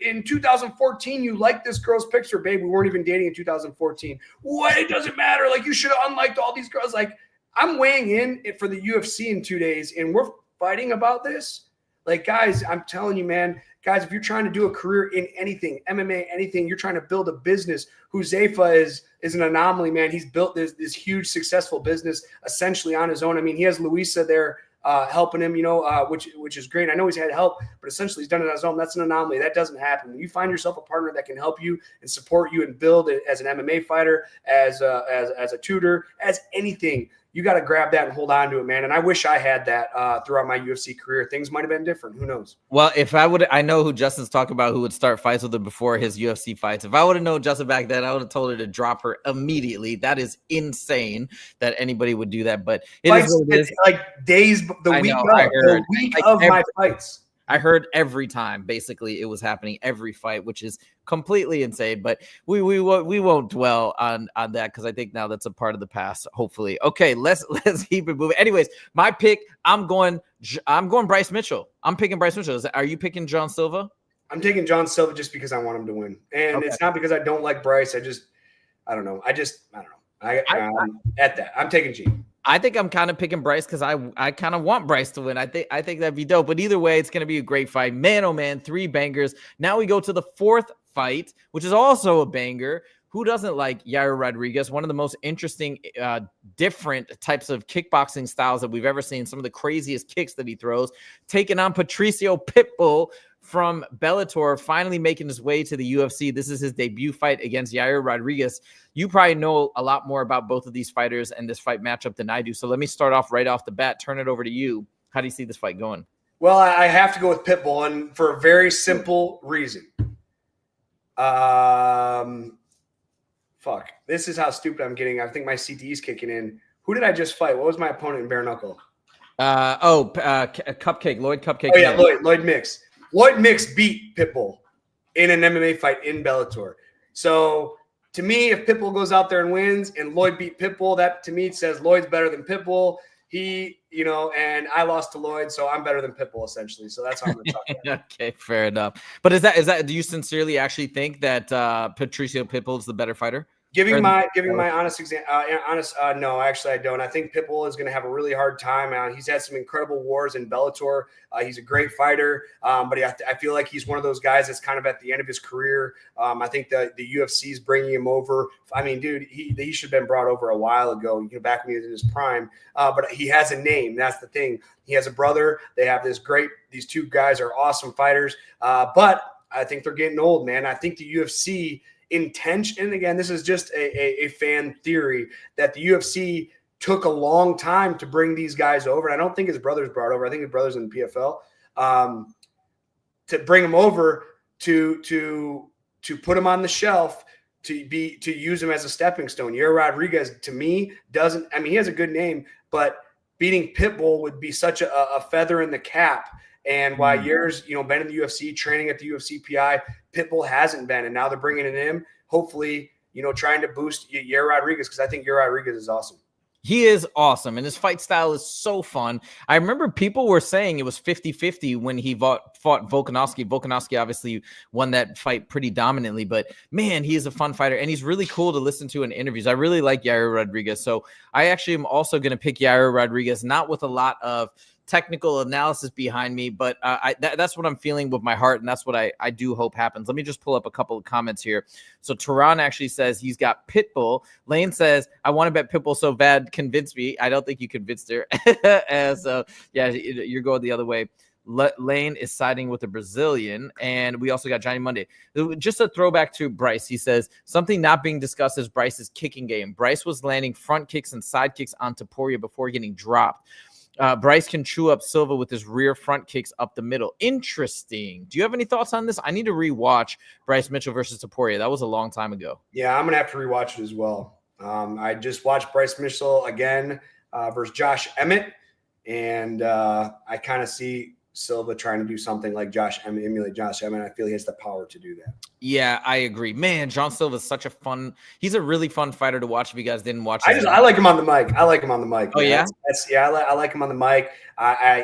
S2: in 2014, you liked this girl's picture, babe. We weren't even dating in 2014. What? It doesn't matter. Like, you should have unliked all these girls. Like, I'm weighing in for the UFC in 2 days, and we're fighting about this. Like, guys, I'm telling you, man, guys, if you're trying to do a career in anything, MMA, anything, you're trying to build a business. Huzaifa is an anomaly, man. He's built this huge, successful business essentially on his own. I mean, he has Luisa there helping him, which is great. I know he's had help, but essentially he's done it on his own. That's an anomaly. That doesn't happen. When you find yourself a partner that can help you and support you and build it as an MMA fighter, as a tutor, as anything, you got to grab that and hold on to it, man. And I wish I had that throughout my UFC career. Things might have been different. Who knows?
S1: Well, if I would, I know who Justin's talking about, who would start fights with her before his UFC fights. If I would have known Justin back then, I would have told her to drop her immediately. That is insane that anybody would do that. But it
S2: fights,
S1: is what it is.
S2: Like days, the week of my fights.
S1: I heard every time basically it was happening, every fight, which is completely insane. But we won't dwell on that because I think now that's a part of the past. Hopefully, okay. Let's keep it moving. Anyways, my pick. I'm going Bryce Mitchell. I'm picking Bryce Mitchell. Are you picking John Silva?
S2: I'm taking John Silva just because I want him to win, and it's not because I don't like Bryce. I don't know. At that, I'm taking G.
S1: I think I'm kind of picking Bryce because I kind of want Bryce to win. I think that'd be dope. But either way, it's going to be a great fight. Man, oh man, 3 bangers. Now we go to the 4th fight, which is also a banger. Who doesn't like Yair Rodriguez? One of the most interesting, different types of kickboxing styles that we've ever seen. Some of the craziest kicks that he throws. Taking on Patricio Pitbull from Bellator, finally making his way to the UFC. This is his debut fight against Yair Rodriguez. You probably know a lot more about both of these fighters and this fight matchup than I do. So let me start off right off the bat, turn it over to you. How do you see this fight going?
S2: Well, I have to go with Pitbull, and for a very simple reason. Fuck. This is how stupid I'm getting. I think my CTE is kicking in. Who did I just fight? What was my opponent in bare knuckle?
S1: Cupcake, Lloyd Cupcake.
S2: Oh, yeah, Lloyd Mix. Lloyd Mix beat Pitbull in an MMA fight in Bellator. So, to me, if Pitbull goes out there and wins and Lloyd beat Pitbull, that to me says Lloyd's better than Pitbull. And I lost to Lloyd, so I'm better than Pitbull, essentially. So that's how I'm going to talk about.
S1: Okay, fair enough. But is that? Do you sincerely actually think that Patricio Pitbull is the better fighter?
S2: Giving my honest exam, no, actually I don't. I think Pitbull is going to have a really hard time. He's had some incredible wars in Bellator. He's a great fighter, but I feel like he's one of those guys that's kind of at the end of his career. I think the UFC is bringing him over. I mean, dude, he should have been brought over a while ago, back when he was in his prime. But he has a name. That's the thing. He has a brother. They have these two guys are awesome fighters. But I think they're getting old, man. I think the UFC intention, and again, this is just a fan theory, that the UFC took a long time to bring these guys over. And I don't think his brother's brought over. I think his brother's in the PFL, to bring him over to put him on the shelf, to use him as a stepping stone. Yair Rodriguez, to me, he has a good name, but beating Pitbull would be such a feather in the cap. And while Yair's, been in the UFC, training at the UFC PI, Pitbull hasn't been. And now they're bringing in him, hopefully, trying to boost Yair Rodriguez, because I think Yair Rodriguez is awesome.
S1: He is awesome, and his fight style is so fun. I remember people were saying it was 50-50 when he fought Volkanovski. Volkanovski obviously won that fight pretty dominantly, but man, he is a fun fighter, and he's really cool to listen to in interviews. I really like Yair Rodriguez, so I actually am also going to pick Yair Rodriguez, not with a lot of technical analysis behind me, but that's what I'm feeling with my heart, and that's what I do hope happens. Let me just pull up a couple of comments here. So Tehran actually says he's got Pitbull. Lane says, I want to bet Pitbull so bad, convince me. I don't think you convinced her. So yeah, you're going the other way. Lane is siding with the Brazilian, and we also got Johnny Monday. Just a throwback to Bryce. He says, something not being discussed is Bryce's kicking game. Bryce was landing front kicks and side kicks on Topuria before getting dropped. Bryce can chew up Silva with his rear front kicks up the middle. Interesting. Do you have any thoughts on this? I need to rewatch Bryce Mitchell versus Topuria. That was a long time ago.
S2: Yeah, I'm going to have to rewatch it as well. I just watched Bryce Mitchell again versus Josh Emmett, and I kind of see Silva trying to do something like emulate Josh Emmett. I feel he has the power to do that.
S1: Yeah, I agree. Man, John Silva is he's a really fun fighter to watch if you guys didn't watch.
S2: I like him on the mic. I like him on the mic.
S1: Oh,
S2: man.
S1: yeah?
S2: I like him on the mic.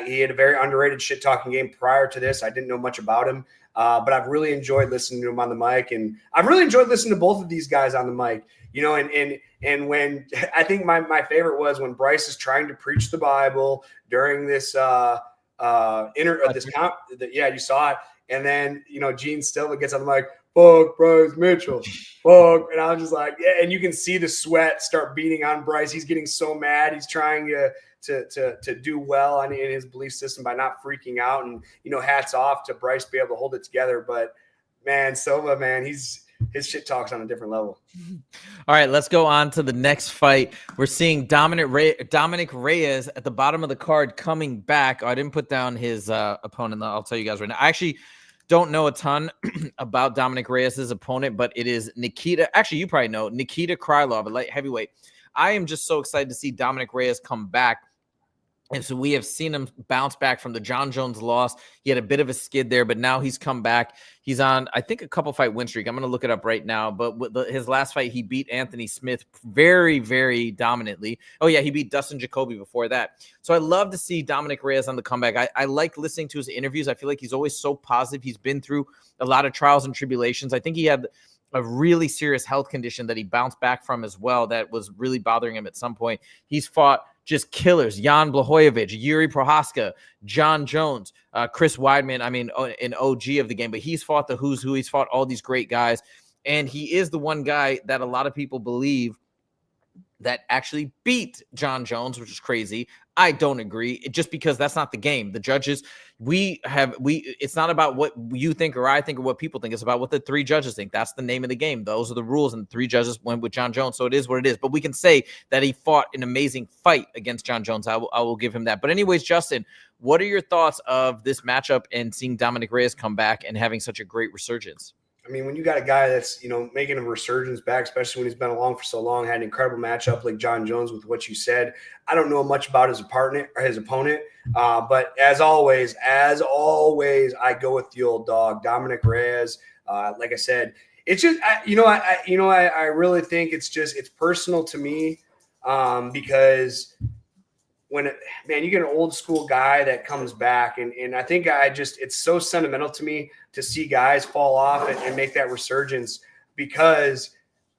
S2: He had a very underrated shit-talking game prior to this. I didn't know much about him, but I've really enjoyed listening to him on the mic, and I've really enjoyed listening to both of these guys on the mic. And when I think my favorite was when Bryce is trying to preach the Bible during this you saw it, and then Gene Silva gets on the mic, fuck Bryce Mitchell, fuck, and I was just like, yeah, and you can see the sweat start beating on Bryce. He's getting so mad. He's trying to do well in his belief system by not freaking out, and hats off to Bryce to be able to hold it together. But man, Silva, man, his shit talks on a different level.
S1: All right, let's go on to the next fight. We're seeing Dominick Reyes at the bottom of the card coming back. I didn't put down his opponent. I'll tell you guys right now. I actually don't know a ton about Dominick Reyes' opponent, but it is Nikita. Actually, you probably know Nikita Krylov, a light heavyweight. I am just so excited to see Dominick Reyes come back. And so we have seen him bounce back from the John Jones loss. He had a bit of a skid there, but now he's come back. He's on, I think, a couple fight win streak. I'm going to look it up right now. But with his last fight, he beat Anthony Smith very, very dominantly. Oh, yeah, he beat Dustin Jacoby before that. So I love to see Dominick Reyes on the comeback. I like listening to his interviews. I feel like he's always so positive. He's been through a lot of trials and tribulations. I think he had a really serious health condition that he bounced back from as well that was really bothering him at some point. He's fought just killers: Jan Blachowicz, Yuri Prohaska, John Jones, Chris Weidman. I mean, an OG of the game, but he's fought the who's who. He's fought all these great guys, and he is the one guy that a lot of people believe that actually beat John Jones, which is crazy. I don't agree, just because that's not the game. The judges, it's not about what you think or I think or what people think. It's about what the three judges think. That's the name of the game. Those are the rules, and the three judges went with John Jones, so it is what it is. But we can say that he fought an amazing fight against John Jones. I will give him that. But anyways, Justin, What are your thoughts of this matchup and seeing Dominick Reyes come back and having such a great resurgence?
S2: I mean, when you got a guy that's, making a resurgence back, especially when he's been along for so long, had an incredible matchup like John Jones with what you said. I don't know much about his opponent, but as always, I go with the old dog, Dominick Reyes. Like I said, it's just, I really think it's personal to me because you get an old school guy that comes back, and I think it's so sentimental to me to see guys fall off and make that resurgence, because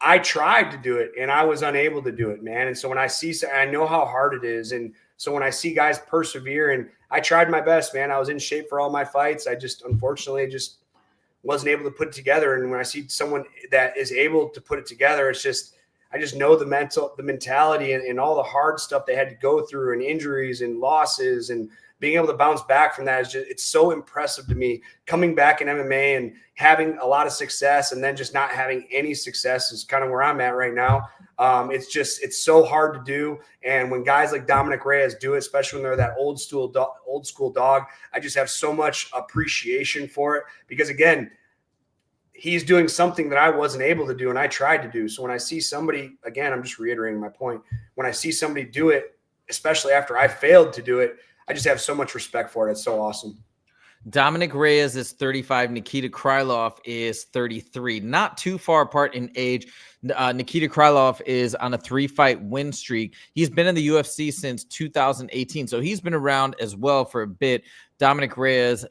S2: I tried to do it and I was unable to do it, man. And so when I know how hard it is. And so when I see guys persevere, and I tried my best, man, I was in shape for all my fights. I just, unfortunately, wasn't able to put it together. And when I see someone that is able to put it together, I just know the mentality and all the hard stuff they had to go through, and injuries and losses, and being able to bounce back from that it's so impressive to me. Coming back in MMA and having a lot of success, and then just not having any success is kind of where I'm at right now. It's so hard to do. And when guys like Dominick Reyes do it, especially when they're that old school dog, I just have so much appreciation for it, because again, he's doing something that I wasn't able to do and I tried to do. So when I see somebody, again, I'm just reiterating my point, when I see somebody do it, especially after I failed to do it, I just have so much respect for it. It's so awesome.
S1: Dominick Reyes is 35. Nikita Krylov is 33. Not too far apart in age. Nikita Krylov is on a 3-fight win streak. He's been in the UFC since 2018, so he's been around as well for a bit. Dominick Reyes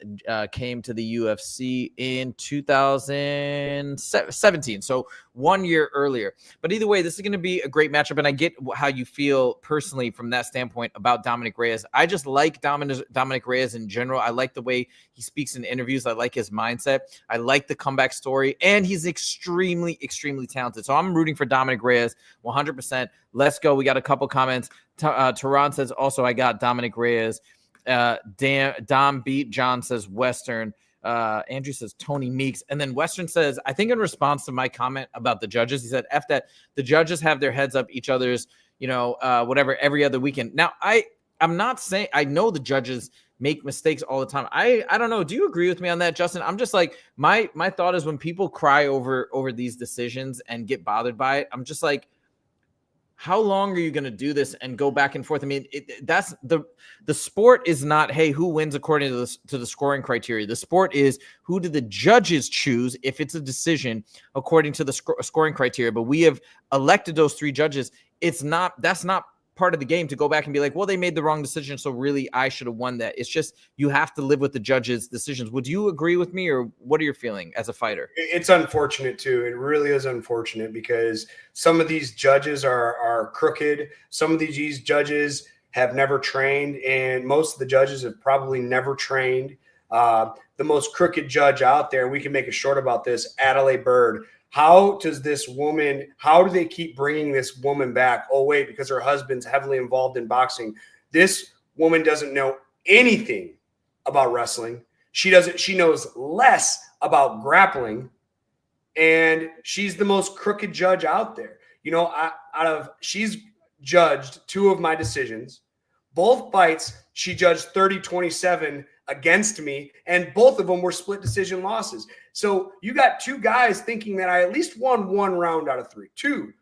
S1: came to the UFC in 2017, so 1 year earlier. But either way, this is going to be a great matchup, and I get how you feel personally from that standpoint about Dominick Reyes. I just like Dominick Reyes in general. I like the way he speaks in interviews. I like his mindset. I like the comeback story, and he's extremely, extremely talented. So I'm rooting for Dominick Reyes 100%. Let's go. We got a couple comments. Tehran says, also, I got Dominick Reyes. Dom beat John says Western. Andrew says Tony Meeks. And then Western says, I think in response to my comment about the judges, he said, F that, the judges have their heads up each other's, whatever, every other weekend. Now, I'm not saying, I know the judges make mistakes all the time. I don't know. Do you agree with me on that, Justin? I'm just like, my thought is when people cry over these decisions and get bothered by it, I'm just like, how long are you going to do this and go back and forth? I mean, that's the sport is not, hey, who wins according to the scoring criteria. The sport is, who do the judges choose if it's a decision according to the scoring criteria. But we have elected those 3 judges. That's not part of the game to go back and be like, well, they made the wrong decision, so really I should have won that. It's just, you have to live with the judges' decisions. Would you agree with me, or what are you feeling as a fighter?
S2: It's unfortunate too. It really is unfortunate, because some of these judges are crooked. Some of these judges have never trained, and most of the judges have probably never trained. The most crooked judge out there, we can make it short about this, Adelaide Bird. How do they keep bringing this woman back? Oh, wait, because her husband's heavily involved in boxing. This woman doesn't know anything about wrestling. She knows less about grappling, and she's the most crooked judge out there. She's judged 2 of my decisions. Both fights, she judged 30-27 against me, and both of them were split decision losses. So you got 2 guys thinking that I at least won 1 round out of 3. Two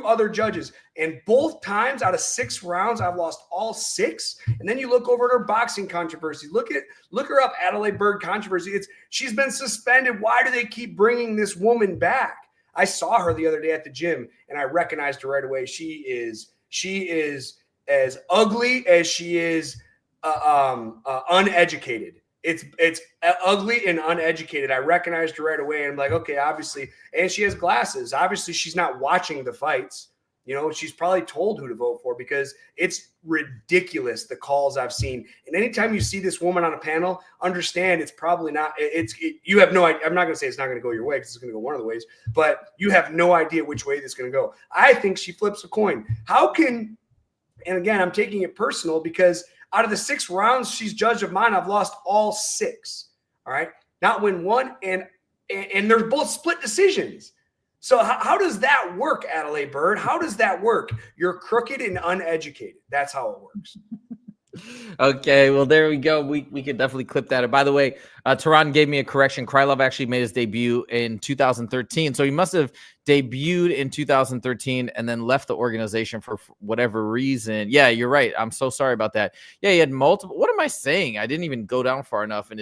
S2: other judges, and both times out of 6 rounds, I've lost all 6. And then you look over at her boxing controversy. Look her up, Adelaide Bird controversy. She's been suspended. Why do they keep bringing this woman back? I saw her the other day at the gym, and I recognized her right away. She is as ugly as she is uneducated. It's ugly and uneducated. I recognized her right away, and I'm like, okay, obviously, and she has glasses. Obviously, she's not watching the fights. She's probably told who to vote for, because it's ridiculous, the calls I've seen. And anytime you see this woman on a panel, understand it's probably not. You have no idea. I'm not going to say it's not going to go your way, because it's going to go one of the ways, but you have no idea which way this is going to go. I think she flips a coin. And again, I'm taking it personal, because out of the 6 rounds she's judged of mine, I've lost all 6. All right. Not win 1. And they're both split decisions. So how does that work, Adelaide Bird? How does that work? You're crooked and uneducated. That's how it works.
S1: Okay, well, there we go. We could definitely clip that. And by the way, Tehran gave me a correction. Krylov actually made his debut in 2013. So he must have debuted in 2013 and then left the organization for whatever reason. Yeah, you're right. I'm so sorry about that. Yeah, he had multiple. What am I saying? I didn't even go down far enough. And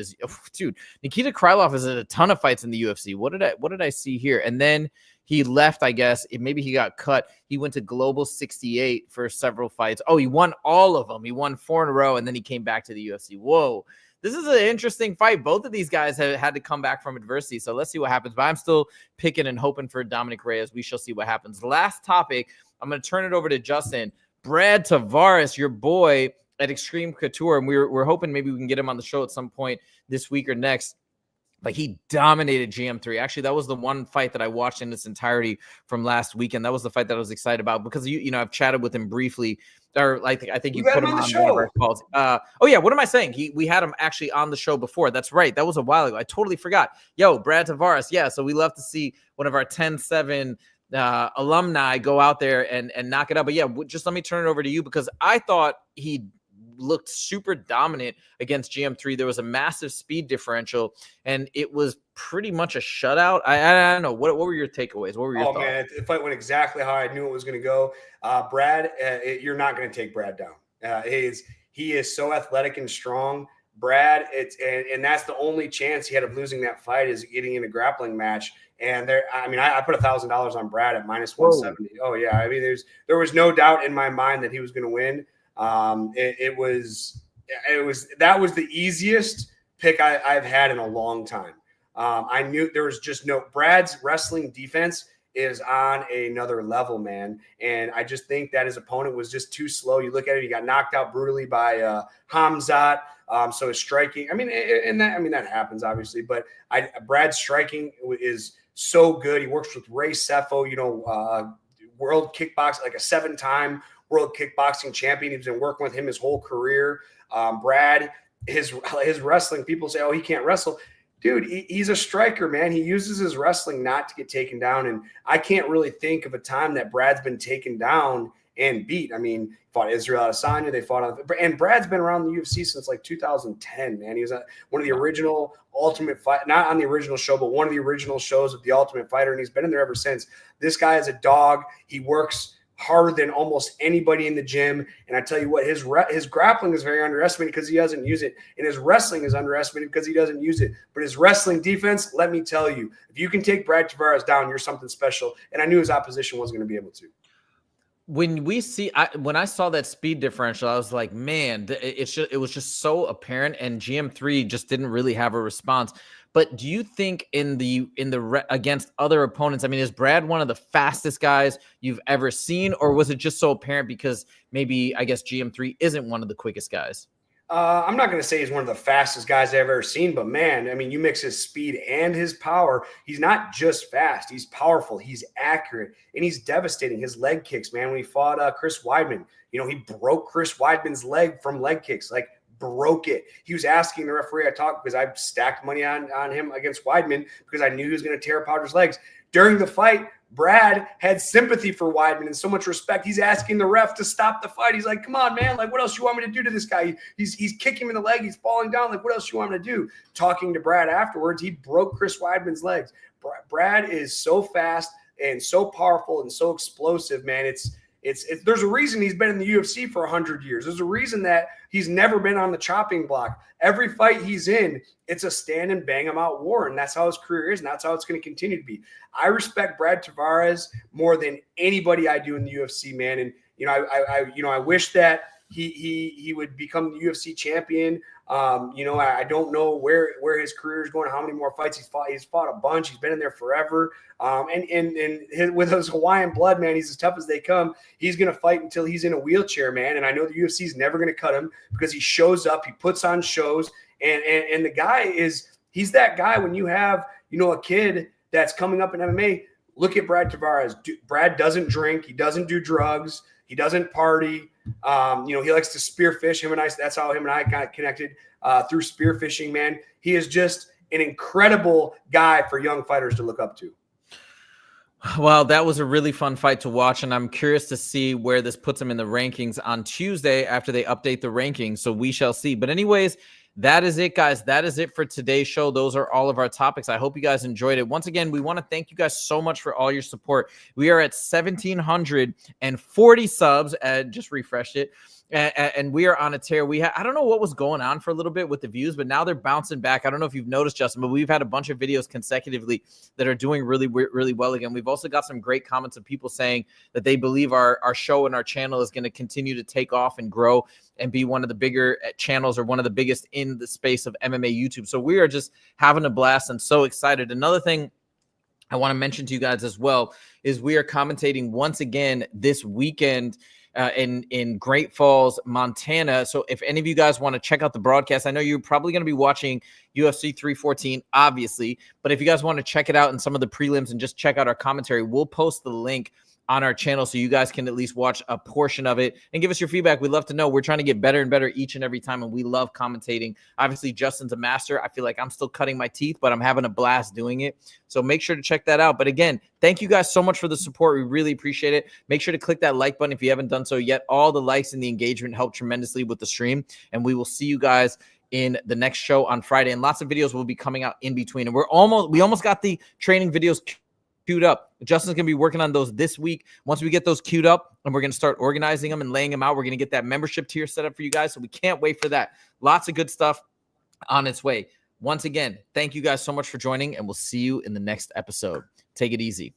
S1: dude, Nikita Krylov is in a ton of fights in the UFC. What did I see here? And then he left, I guess. Maybe he got cut. He went to Global 68 for several fights. Oh, he won all of them. He won 4 in a row, and then he came back to the UFC. Whoa. This is an interesting fight. Both of these guys have had to come back from adversity, so let's see what happens. But I'm still picking and hoping for Dominick Reyes. We shall see what happens. Last topic, I'm going to turn it over to Justin. Brad Tavares, your boy at Extreme Couture, and we're hoping maybe we can get him on the show at some point this week or next. Like, he dominated GM3. Actually, that was the one fight that I watched in its entirety from last weekend. That was the fight that I was excited about because I've chatted with him briefly, or like I think you put him on the show. One of our calls. Oh yeah, what am I saying? We had him actually on the show before. That's right. That was a while ago. I totally forgot. Yo, Brad Tavares. Yeah, so we love to see one of our 10-7 alumni go out there and knock it up. But yeah, just let me turn it over to you because I thought he looked super dominant against GM3. There was a massive speed differential, and it was pretty much a shutout. I don't know. What were your takeaways? What were your thoughts?
S2: Man, the fight went exactly how I knew it was going to go. Brad, you're not going to take Brad down. He is so athletic and strong. Brad, and that's the only chance he had of losing that fight is getting in a grappling match. And I put $1,000 on Brad at minus 170. Whoa. Oh yeah, I mean, there was no doubt in my mind that he was going to win. That was the easiest pick I've had in a long time. I knew there was just Brad's wrestling defense is on another level, man. And I just think that his opponent was just too slow. You look at it, he got knocked out brutally by Hamzat. So his striking, that happens obviously, but Brad's striking is so good. He works with Ray Sefo, world kickbox, like a 7-time world kickboxing champion. He's been working with him his whole career. Brad, his wrestling, people say, oh, he can't wrestle. Dude, he's a striker, man. He uses his wrestling not to get taken down. And I can't really think of a time that Brad's been taken down and beat. I mean, fought Israel Adesanya. They fought and Brad's been around the UFC since like 2010, man. He was one of the original Ultimate Fight, not on the original show, but one of the original shows of the Ultimate Fighter. And he's been in there ever since. This guy is a dog. He works harder than almost anybody in the gym. And I tell you what, his grappling is very underestimated because he doesn't use it. And his wrestling is underestimated because he doesn't use it. But his wrestling defense, let me tell you, if you can take Brad Tavares down, you're something special. And I knew his opposition wasn't going to be able to.
S1: When I saw that speed differential, I was like, man, it was just so apparent. And GM3 just didn't really have a response. But do you think against other opponents, I mean, is Brad one of the fastest guys you've ever seen, or was it just so apparent because maybe, I guess, GM3 isn't one of the quickest guys?
S2: I'm not going to say he's one of the fastest guys I've ever seen, but man, I mean, you mix his speed and his power. He's not just fast. He's powerful. He's accurate, and he's devastating. His leg kicks, man, when he fought Chris Weidman, he broke Chris Weidman's leg from leg kicks, like broke it. He was asking the referee, I talked because I stacked money on him against Weidman because I knew he was going to tear apart his legs. During the fight, Brad had sympathy for Weidman and so much respect. He's asking the ref to stop the fight. He's like, come on, man. Like, what else you want me to do to this guy? He's kicking him in the leg. He's falling down. Like, what else you want me to do? Talking to Brad afterwards, he broke Chris Weidman's legs. Brad is so fast and so powerful and so explosive, man. There's a reason he's been in the UFC for 100 years. There's a reason that he's never been on the chopping block. Every fight he's in, it's a stand and bang him out war, and that's how his career is, and that's how it's going to continue to be. I respect Brad Tavares more than anybody I do in the UFC, man. And I wish that he would become the UFC champion. I don't know where his career is going, how many more fights he's fought. He's fought a bunch. He's been in there forever. And with his Hawaiian blood, man, he's as tough as they come. He's going to fight until he's in a wheelchair, man. And I know the UFC is never going to cut him because he shows up, he puts on shows, and the guy he's that guy when you have, a kid that's coming up in MMA. Look at Brad Tavares. Brad doesn't drink. He doesn't do drugs. He doesn't party. He likes to spearfish. That's how him and I got connected through spearfishing, man. He is just an incredible guy for young fighters to look up to.
S1: Well, that was a really fun fight to watch, and I'm curious to see where this puts them in the rankings on Tuesday after they update the rankings. So we shall see. But anyways, that is it, guys. That is it for today's show. Those are all of our topics. I hope you guys enjoyed it. Once again, we want to thank you guys so much for all your support. We are at 1,740 subs. Just refreshed it. And we are on a tear. I don't know what was going on for a little bit with the views, but now they're bouncing back. I don't know if you've noticed, Justin, but we've had a bunch of videos consecutively that are doing really, really well again. We've also got some great comments of people saying that they believe our show and our channel is going to continue to take off and grow and be one of the bigger channels or one of the biggest in the space of MMA YouTube. So we are just having a blast and so excited. Another thing I want to mention to you guys as well is we are commentating once again this weekend in Great Falls, Montana. So if any of you guys want to check out the broadcast, I know you're probably going to be watching UFC 314, obviously, but if you guys want to check it out in some of the prelims and just check out our commentary, we'll post the link on our channel so you guys can at least watch a portion of it and give us your feedback. We'd love to know. We're trying to get better and better each and every time, and we love commentating. Obviously, Justin's a master. I feel like I'm still cutting my teeth, but I'm having a blast doing it. So make sure to check that out. But again, thank you guys so much for the support. We really appreciate it. Make sure to click that like button if you haven't done so yet. All the likes and the engagement help tremendously with the stream, and we will see you guys in the next show on Friday. And lots of videos will be coming out in between. And we almost got the training videos queued up. Justin's going to be working on those this week. Once we get those queued up and we're going to start organizing them and laying them out, we're going to get that membership tier set up for you guys. So we can't wait for that. Lots of good stuff on its way. Once again, thank you guys so much for joining, and we'll see you in the next episode. Take it easy.